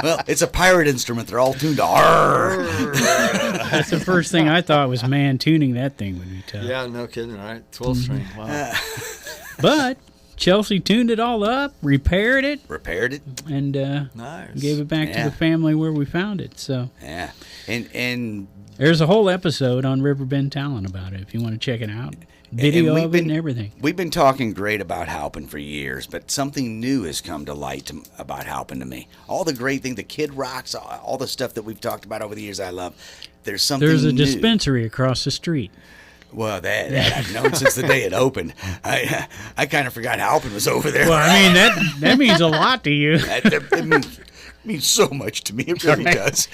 Well, it's a pirate instrument. They're all tuned to R. That's the first thing I thought was, man, tuning that thing would be tough. Yeah, no kidding, right? 12 string. Wow. But Chelsea tuned it all up, repaired it, Repaired it. and Nice. gave it back Yeah. to the family where we found it. So Yeah, and there's a whole episode on Riverbend Talent about it if you want to check it out. Video we've of it and been- everything. we've been talking great about Halpin for years, but something new has come to light about Halpin to me. All the great things, the Kid Rocks, all the stuff that we've talked about over the years, I love. There's something There's a new. dispensary across the street. Well, that I've known since the day it opened. I kind of forgot Halpin was over there. Well, I mean, that means a lot to you. That means so much to me. It really does.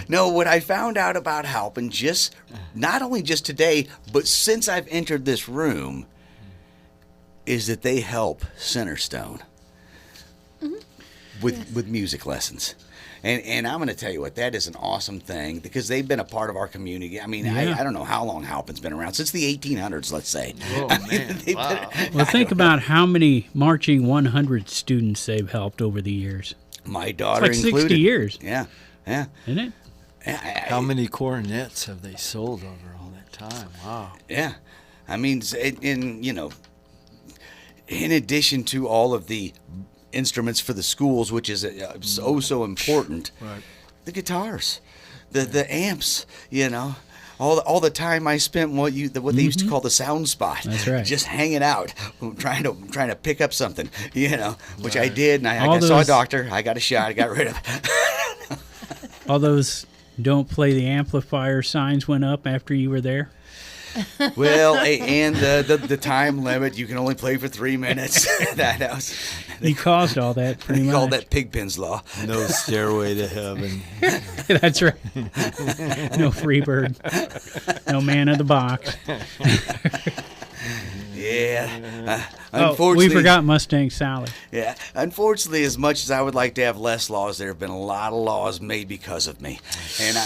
No, what I found out about Halpin just not only just today, but since I've entered this room, is that they help Centerstone with music lessons. And I'm going to tell you what, that is an awesome thing because they've been a part of our community. I mean, Yeah. I don't know how long Halpin's been around, since the 1800s, let's say. Oh, man. Wow. Well, think about how many marching 100 students they've helped over the years. My daughter It's like 60 included. years, Yeah, yeah. isn't it? How many cornets have they sold over all that time? Wow. Yeah, I mean, in addition to all of the instruments for the schools, which is so important, Right. the guitars, the amps, all the time I spent what they used to call the sound spot. That's right. Just hanging out, trying to pick up something, which I did, and I All saw a those- doctor. I got a shot. I got rid of it. All those don't play the amplifier signs went up after you were there. Well, and the time limit, you can only play for 3 minutes. He caused all that pretty They much. call that Pigpen's Law. No stairway to heaven. That's right. No Freebird. No man of the box. Yeah. Oh, Unfortunately, we forgot Mustang Sally. Yeah. Unfortunately, as much as I would like to have less laws, there have been a lot of laws made because of me. And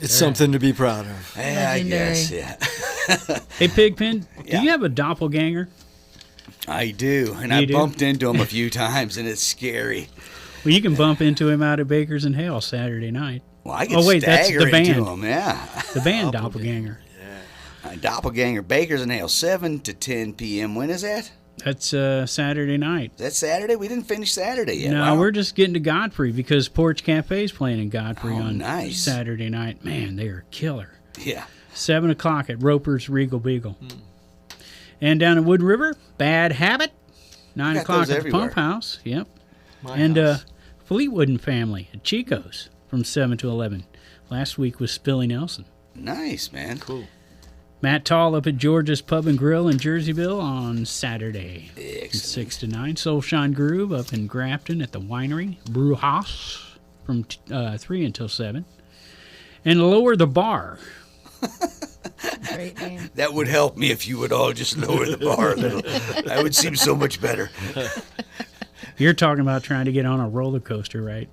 It's something to be proud of. I Legendary. guess, yeah. Hey, Pigpen, Yeah. do you have a doppelganger? I do. And You I do? bumped into him a few times, and it's scary. Well, you can bump into him out at Baker's and Hale Saturday night. Well, I can Oh, wait, that's stagger the into band. him, yeah. The band doppelganger. Doppelganger, Baker's and Hale, 7 to 10 p.m. When is that? That's Saturday night. Is that Saturday? We didn't finish Saturday yet. No, Wow. we're just getting to Godfrey because Porch Cafe's playing in Godfrey Oh, on nice. Saturday night. Man, they are killer. Yeah. 7 o'clock at Roper's Regal Beagle. And down in Wood River, Bad Habit. 9 Got o'clock those at everywhere. the Pump House. Yep. My And house. Fleetwood and Family at Chico's from 7 to 11. Last week was Spilly Nelson. Nice, man. Cool. Matt Tall up at George's Pub and Grill in Jerseyville on Saturday. From Excellent. 6 to 9. Soulshine Groove up in Grafton at the Winery Brew House from 3 until 7. And Lower the Bar. Great name. That would help me if you would all just lower the bar a little. That would seem so much better. You're talking about trying to get on a roller coaster, right?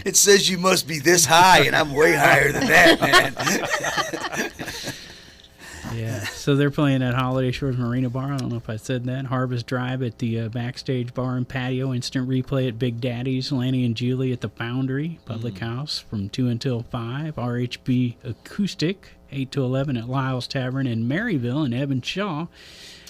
It says you must be this high, and I'm way higher than that, man. Yeah, so they're playing at Holiday Shores Marina Bar. I don't know if I said that. Harvest Drive at the Backstage Bar and Patio. Instant Replay at Big Daddy's. Lanny and Julie at the Foundry Public House from 2 until 5. RHB Acoustic, 8 to 11 at Lyle's Tavern in Maryville. And Evan Shaw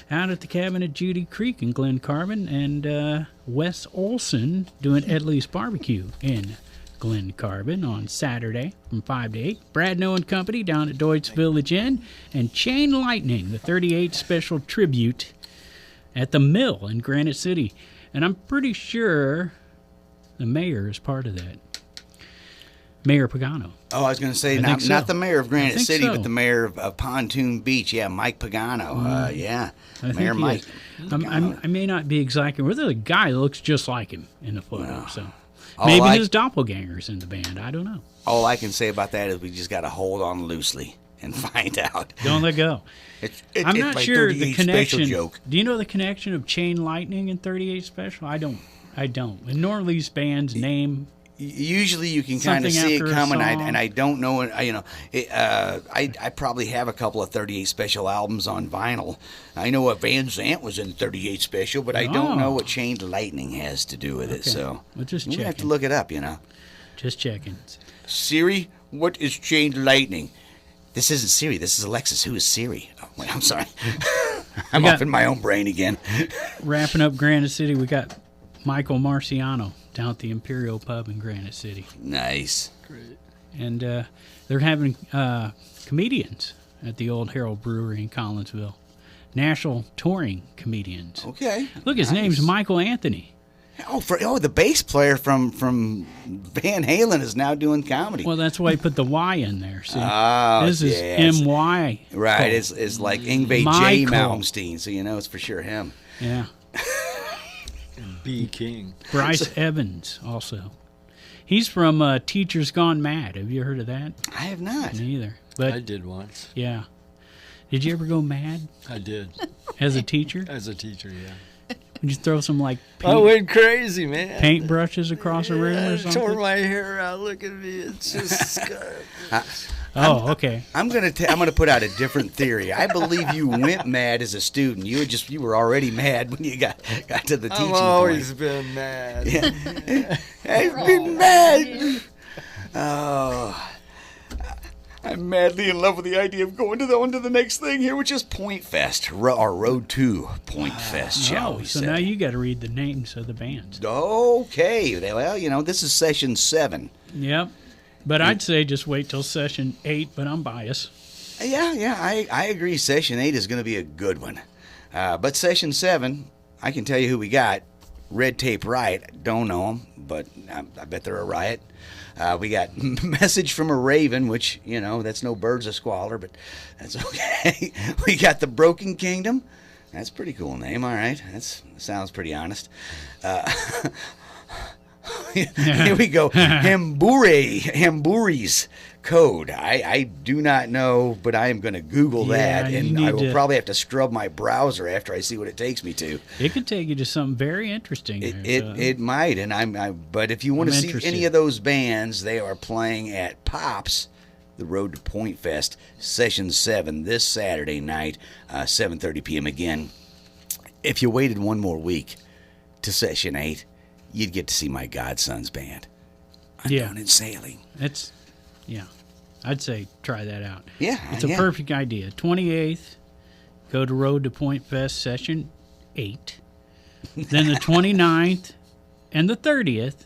out at the cabin at Judy Creek in Glen Carbon. And Wes Olson doing Edley's Barbecue in Glen Carbon on Saturday from 5 to 8. Brad Noe and Company down at Deutz Village Inn. And Chain Lightning, the 38 special tribute at the Mill in Granite City. And I'm pretty sure the mayor is part of that. Mayor Pagano. Oh, I was going to say, I think not so. the mayor of Granite City, so. but the mayor of Pontoon Beach. Yeah, Mike Pagano. Yeah, I Mayor think he Mike. is. I may not be exactly. Well, there's a guy that looks just like him in the photo. Well, So all maybe I- his doppelganger's in the band. I don't know. All I can say about that is we just got to hold on loosely and find out. Don't let go. It's I'm not my sure the 38 special connection. joke. Do you know the connection of Chain Lightning and 38 Special? I don't. And normally these bands name. Usually you can kind of Something see it after a coming, song. and I don't know. I probably have a couple of 38 Special albums on vinyl. I know what Van Zant was in 38 Special, but I don't know what Chained Lightning has to do with it. Okay. So Well, just we have to checking. look it up. Just checking. Siri, what is Chained Lightning? This isn't Siri. This is Alexis. Who is Siri? Oh, wait, I'm sorry. I'm got- off in my own brain again. Wrapping up Granite City, we got Michael Marciano down at the Imperial Pub in Granite City. Nice. Great. And they're having comedians at the Old Herald Brewery in Collinsville. National touring comedians. Okay. Look, his name's Michael Anthony. The bass player from Van Halen is now doing comedy. Well, that's why he put the Y in there. See, Oh, this is yes. M-Y. Right, it's like Yngwie J. Michael. Malmsteen, so it's for sure him. Yeah. B. King. Bryce Evans also. He's from Teachers Gone Mad. Have you heard of that? I have not. Me either. I But did once. yeah. Did you ever go mad I did. as a teacher? As a teacher, yeah. Did you throw some like I went crazy, man. paintbrushes across a room I or tore something? my hair out. Look at me. It's just. Oh, okay. I'm gonna put out a different theory. I believe you went mad as a student. You were already mad when you got to the teaching I've always point. been mad. I've been mad. Oh. I'm madly in love with the idea of going on to the next thing here, which is Point Fest, or Road to Point Fest, shall we so say. now you got to read the names of the bands. Okay, well, this is session 7. Yep. But I'd say just wait till session 8, but I'm biased. Yeah, I agree. Session 8 is going to be a good one. But session 7, I can tell you who we got. Red Tape Riot. Don't know them, but I bet they're a riot. We got Message from a Raven, which, that's no Birds of Squalor, but that's okay. We got The Broken Kingdom. That's a pretty cool name, all right. That sounds pretty honest. Here we go. Hamburi's Code. I do not know, but I am going to Google that, you and need I will to- probably have to scrub my browser after I see what it takes me to. It could take you to something very interesting. It might, but if you want to I'm see interested. any of those bands, they are playing at Pops, the Road to Point Fest, Session 7 this Saturday night, 7:30 p.m. Again, if you waited one more week to Session 8, you'd get to see my godson's band. I'm Yeah. down in Sailing. I'd say try that out. Yeah, It's a perfect idea. 28th, go to Road to Point Fest Session 8. Then the 29th and the 30th,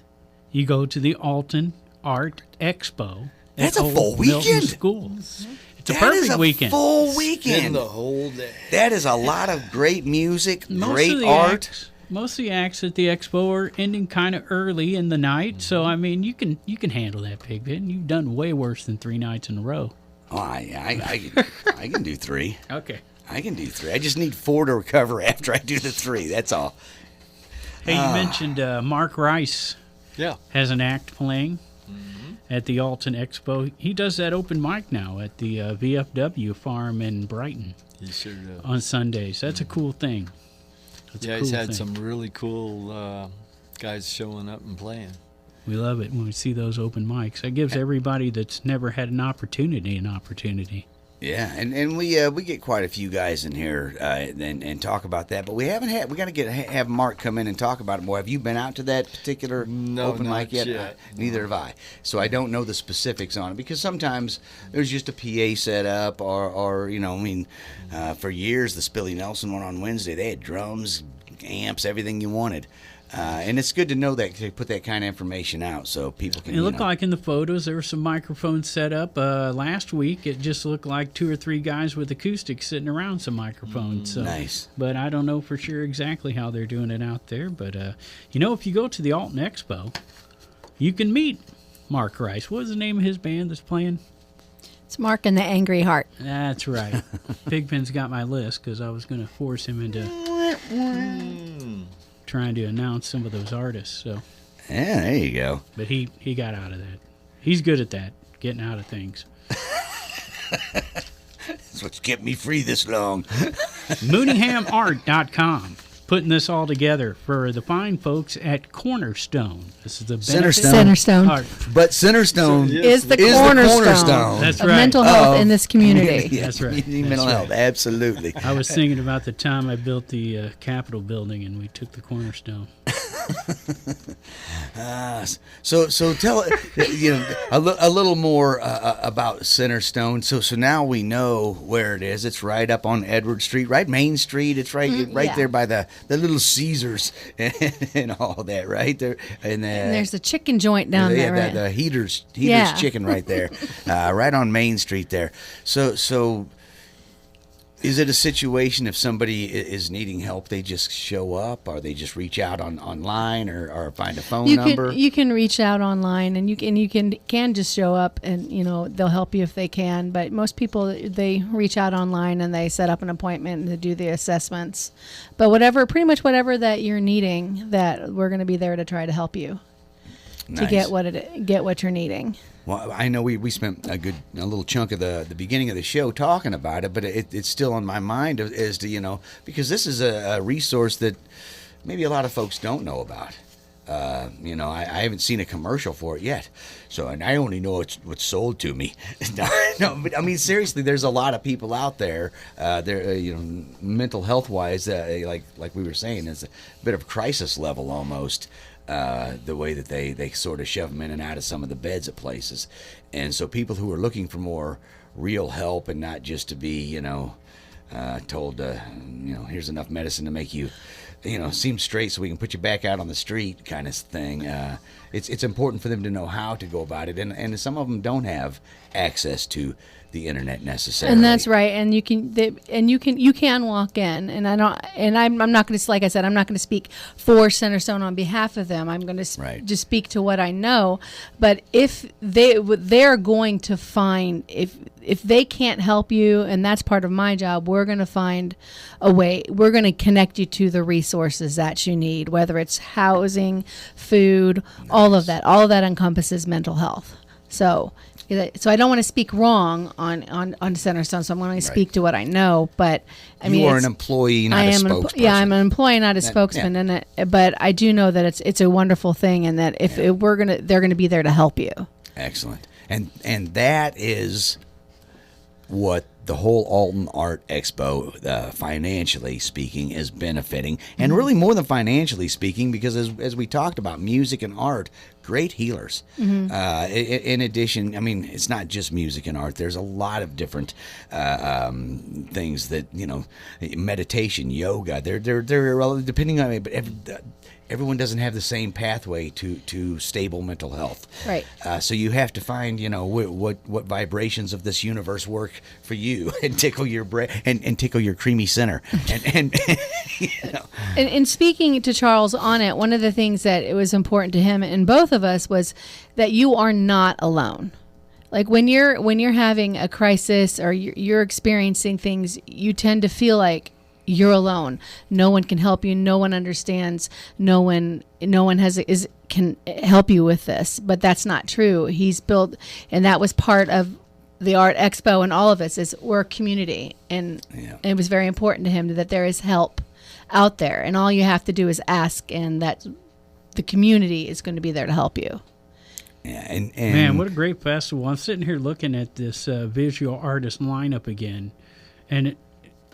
you go to the Alton Art Expo. That's at a full Old Milton weekend. School. It's a That perfect is a weekend. full In weekend. the whole day. That is a lot of great music, Most great of the art. most of the acts at the expo are ending kind of early in the night, so I mean you can handle that, Pigpen. And you've done way worse than 3 nights in a row. Oh, I can do 3. Okay. I can do 3. I just need 4 to recover after I do the 3. That's all. Hey, you mentioned Mark Rice Yeah. has an act playing at the Alton Expo. He does that open mic now at the VFW farm in Brighton He sure does. on Sundays. That's a cool thing. That's a Yeah, cool he's had thing. some really cool guys showing up and playing. We love it when we see those open mics. That gives everybody that's never had an opportunity. Yeah, and we get quite a few guys in here and talk about that, but we haven't had. We got to have Mark come in and talk about it more. Have you been out to that particular open mic yet? Neither have I. So I don't know the specifics on it, because sometimes there's just a PA set up, or for years the Spilly Nelson one on Wednesday, they had drums, amps, everything you wanted. And it's good to know that, to put that kind of information out so people can. It looked like in the photos there were some microphones set up. Last week it just looked like 2 or 3 guys with acoustics sitting around some microphones. So, nice. But I don't know for sure exactly how they're doing it out there. But if you go to the Alton Expo, you can meet Mark Rice. What was the name of his band that's playing? It's Mark and the Angry Heart. That's right. Pigpen's got my list because I was going to force him into trying to announce some of those artists. So yeah, there you go. But he got out of that. He's good at that, getting out of things. That's what's kept me free this long. MooneyhamArt.com. Putting this all together for the fine folks at Cornerstone. This is the Centerstone. But Centerstone is the cornerstone. That's of right. mental health in this community. Yeah, that's right. Mental health, absolutely. I was thinking about the time I built the Capitol building and we took the Cornerstone. So tell a little more about Centerstone. So now we know where it is. It's right up on Edward Street, right Main Street. It's right there by the Little Caesars and all that, right there. And there's a chicken joint down there, right? The Heaters Chicken right there, right on Main Street there. So. Is it a situation if somebody is needing help, they just show up, or they just reach out online, or find a phone number? You can reach out online, and you can just show up, and they'll help you if they can. But most people, they reach out online and they set up an appointment to do the assessments. But pretty much whatever that you're needing, that we're going to be there to try to help you to get what you're needing. Well, I know we spent a little chunk of the beginning of the show talking about it, but it's still on my mind as to, because this is a resource that maybe a lot of folks don't know about. I haven't seen a commercial for it yet, and I only know what's sold to me. No, but I mean, seriously, there's a lot of people out there. Mental health wise, like we were saying, it's a bit of crisis level almost. The way that they sort of shove them in and out of some of the beds at places. And so people who are looking for more real help and not just to be, told, here's enough medicine to make you, seem straight so we can put you back out on the street kind of thing. It's important for them to know how to go about it. And some of them don't have access to the internet necessarily. And that's right. And you can walk in, and I'm not going to, like I said, I'm not going to speak for Centerstone on behalf of them. I'm going to just speak to what I know. But if they're going to find, if they can't help you, and that's part of my job, we're going to find a way. We're going to connect you to the resources that you need, whether it's housing, food, all of that. All of that encompasses mental health. So I don't want to speak wrong on Centerstone, so I'm going to speak to what I know. But you are an employee, not a spokesperson. I'm an employee, not a spokesman. But I do know that it's a wonderful thing, and that if they're going to be there to help you. Excellent, and that is what the whole Alton Art Expo, financially speaking, is benefiting, and really more than financially speaking, because as we talked about, music and art, great healers. In addition, I mean, it's not just music and art. There's a lot of different things that, meditation, yoga. They're depending on it, but everyone doesn't have the same pathway to stable mental health. Right. So you have to find, what vibrations of this universe work for you and tickle your brain and tickle your creamy center. And speaking to Charles on it, one of the things that it was important to him and both of us was that you are not alone. Like when you're having a crisis or you're experiencing things, you tend to feel like you're alone. No one can help you. No one understands. No one can help you with this. But that's not true. He's built, and that was part of the Art Expo and all of us, is we're a community. And it was very important to him that there is help out there. And all you have to do is ask, and the community is going to be there to help you. Yeah, and Man, what a great festival. I'm sitting here looking at this visual artist lineup again, and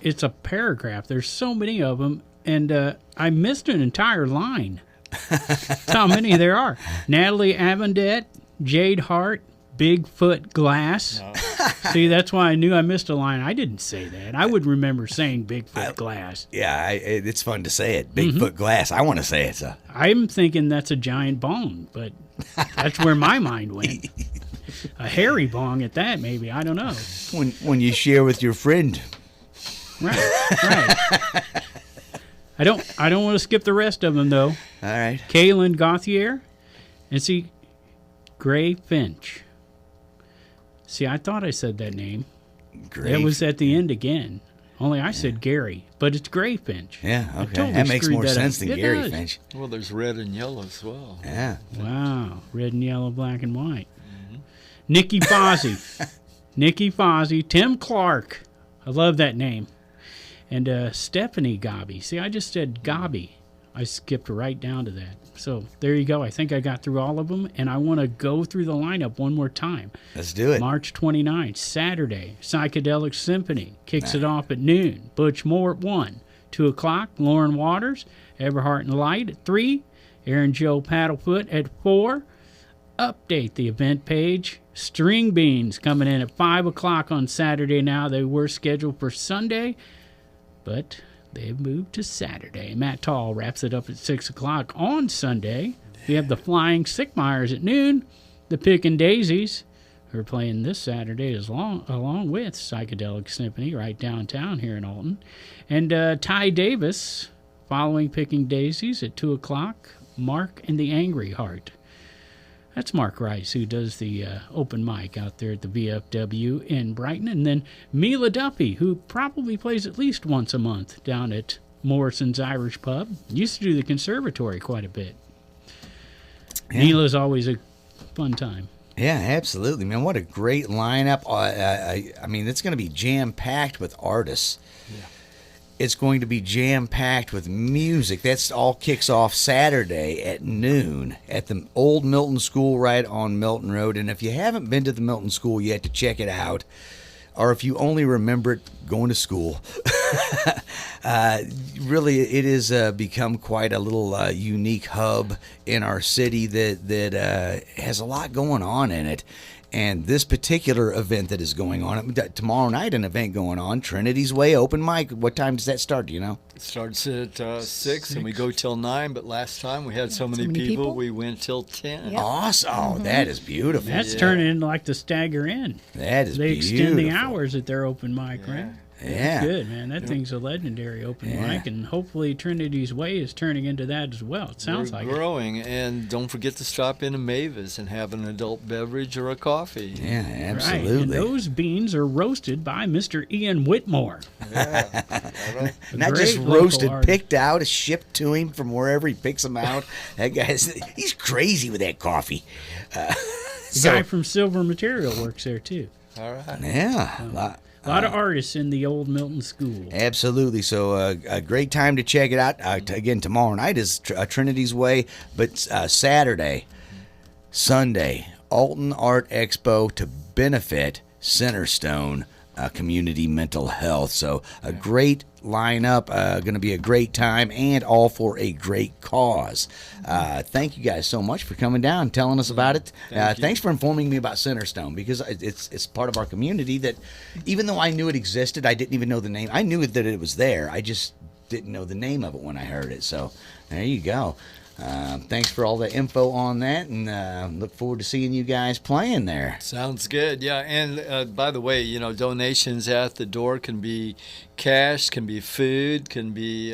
it's a paragraph. There's so many of them, and I missed an entire line. That's how many there are. Natalie Avendet, Jade Hart, Bigfoot Glass. No. See, that's why I knew I missed a line. I didn't say that. I would remember saying Bigfoot Glass. yeah, it's fun to say it. Bigfoot Glass. I want to say it. So. I'm thinking that's a giant bong, but that's where my mind went. A hairy bong at that, maybe. I don't know. When you share with your friend. Right. I don't want to skip the rest of them, though. All right. Kaylin Gauthier, and see, Gray Finch. See, I thought I said that name. Great. It was at the end again. Only I said Gary, but it's Gray Finch. Yeah, I okay. totally That makes screwed more that sense up. than It Gary does. Finch. Well, there's red and yellow as well. Yeah. Wow, red and yellow, black and white. Nikki Fozzie. Nikki Fozzie. Tim Clark. I love that name. And Stephanie Gobby. See, I just said Gobby. I skipped right down to that. So there you go. I think I got through all of them, and I want to go through the lineup one more time. Let's do it. March 29th, Saturday, Psychedelic Symphony kicks it off at noon. Butch Moore at 1. 2 o'clock, Lauren Waters, Everhart and Light at 3. Aaron Joe Paddlefoot at 4. Update the event page. String Beans coming in at 5 o'clock on Saturday now. They were scheduled for Sunday, but they've moved to Saturday. Matt Tall wraps it up at 6 o'clock on Sunday. We have the Flying Sickmeyers at noon. The Pickin' Daisies, who are playing this Saturday along with Psychedelic Symphony right downtown here in Alton. And Ty Davis following Picking Daisies at 2 o'clock. Mark and the Angry Heart. That's Mark Rice, who does the open mic out there at the VFW in Brighton. And then Mila Duffy, who probably plays at least once a month down at Morrison's Irish Pub. Used to do the conservatory quite a bit. Yeah. Mila's always a fun time. Yeah, absolutely, man. What a great lineup. I mean, it's going to be jam-packed with artists. Yeah. It's going to be jam-packed with music. That's all kicks off Saturday at noon at the old Milton School right on Milton Road. And if you haven't been to the Milton School yet to check it out, or if you only remember it going to school, really it has become quite a little unique hub in our city that has a lot going on in it. And this particular event that is going on, tomorrow night an event going on, Trinity's Way open mic. What time does that start, do you know? It starts at 6 and we go till 9, but last time we had so many people, we went till 10. Yeah. Awesome. Oh, that is beautiful. That's turning into like the Stagger Inn. That is They beautiful. extend the hours at their open mic, right? Yeah. That's good, man. That thing's a legendary open mic, and hopefully Trinity's Way is turning into that as well. It sounds We're like growing, and don't forget to stop in to Maeva's and have an adult beverage or a coffee. Yeah, it. absolutely. Right. And those beans are roasted by Mr. Ian Whitmore. Yeah. A Not great just local roasted, artist. picked out, shipped to him from wherever he picks them out. That he's crazy with that coffee. The guy from Silver Material works there too. All right. Yeah. A lot of artists in the old Milton School. Absolutely. So a great time to check it out. Again, tomorrow night is Trinity's Way, but Saturday, Sunday, Alton Art Expo to benefit Centerstone Community Mental Health. So a great lineup, going to be a great time, and all for a great cause. Thank you guys so much for coming down and telling us about it. Thanks for informing me about Centerstone, because it's part of our community that, even though I knew it existed, I didn't even know the name. I knew that it was there. I just didn't know the name of it when I heard it. So there you go. Thanks for all the info on that, and look forward to seeing you guys playing there. Sounds good. Yeah, and by the way, donations at the door can be cash, can be food, can be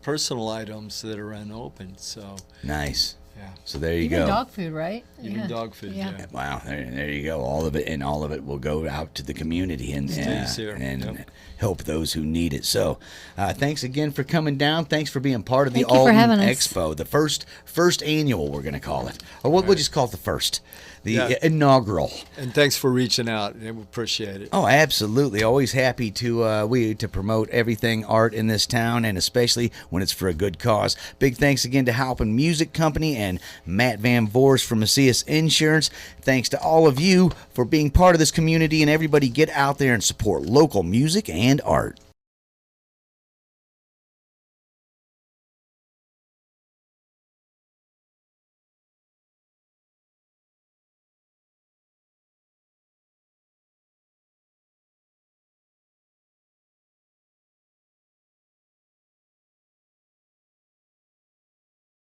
personal items that are unopened. So Nice. Yeah. So there you Even go. dog food, right? Even dog food. Yeah. Wow, there you go. All of it will go out to the community and Yep. help those who need it. So, thanks again for coming down. Thanks for being part of the Thank you for Alton having us. Expo, the first annual. We're going to call it, or we'll just call it the first, Yeah. inaugural. And thanks for reaching out. We appreciate it. Oh, absolutely. Always happy to promote everything art in this town, and especially when it's for a good cause. Big thanks again to Halpin Music Company and Matt Van Voorst from Macias Insurance. Thanks to all of you for being part of this community, and everybody get out there and support local music and art.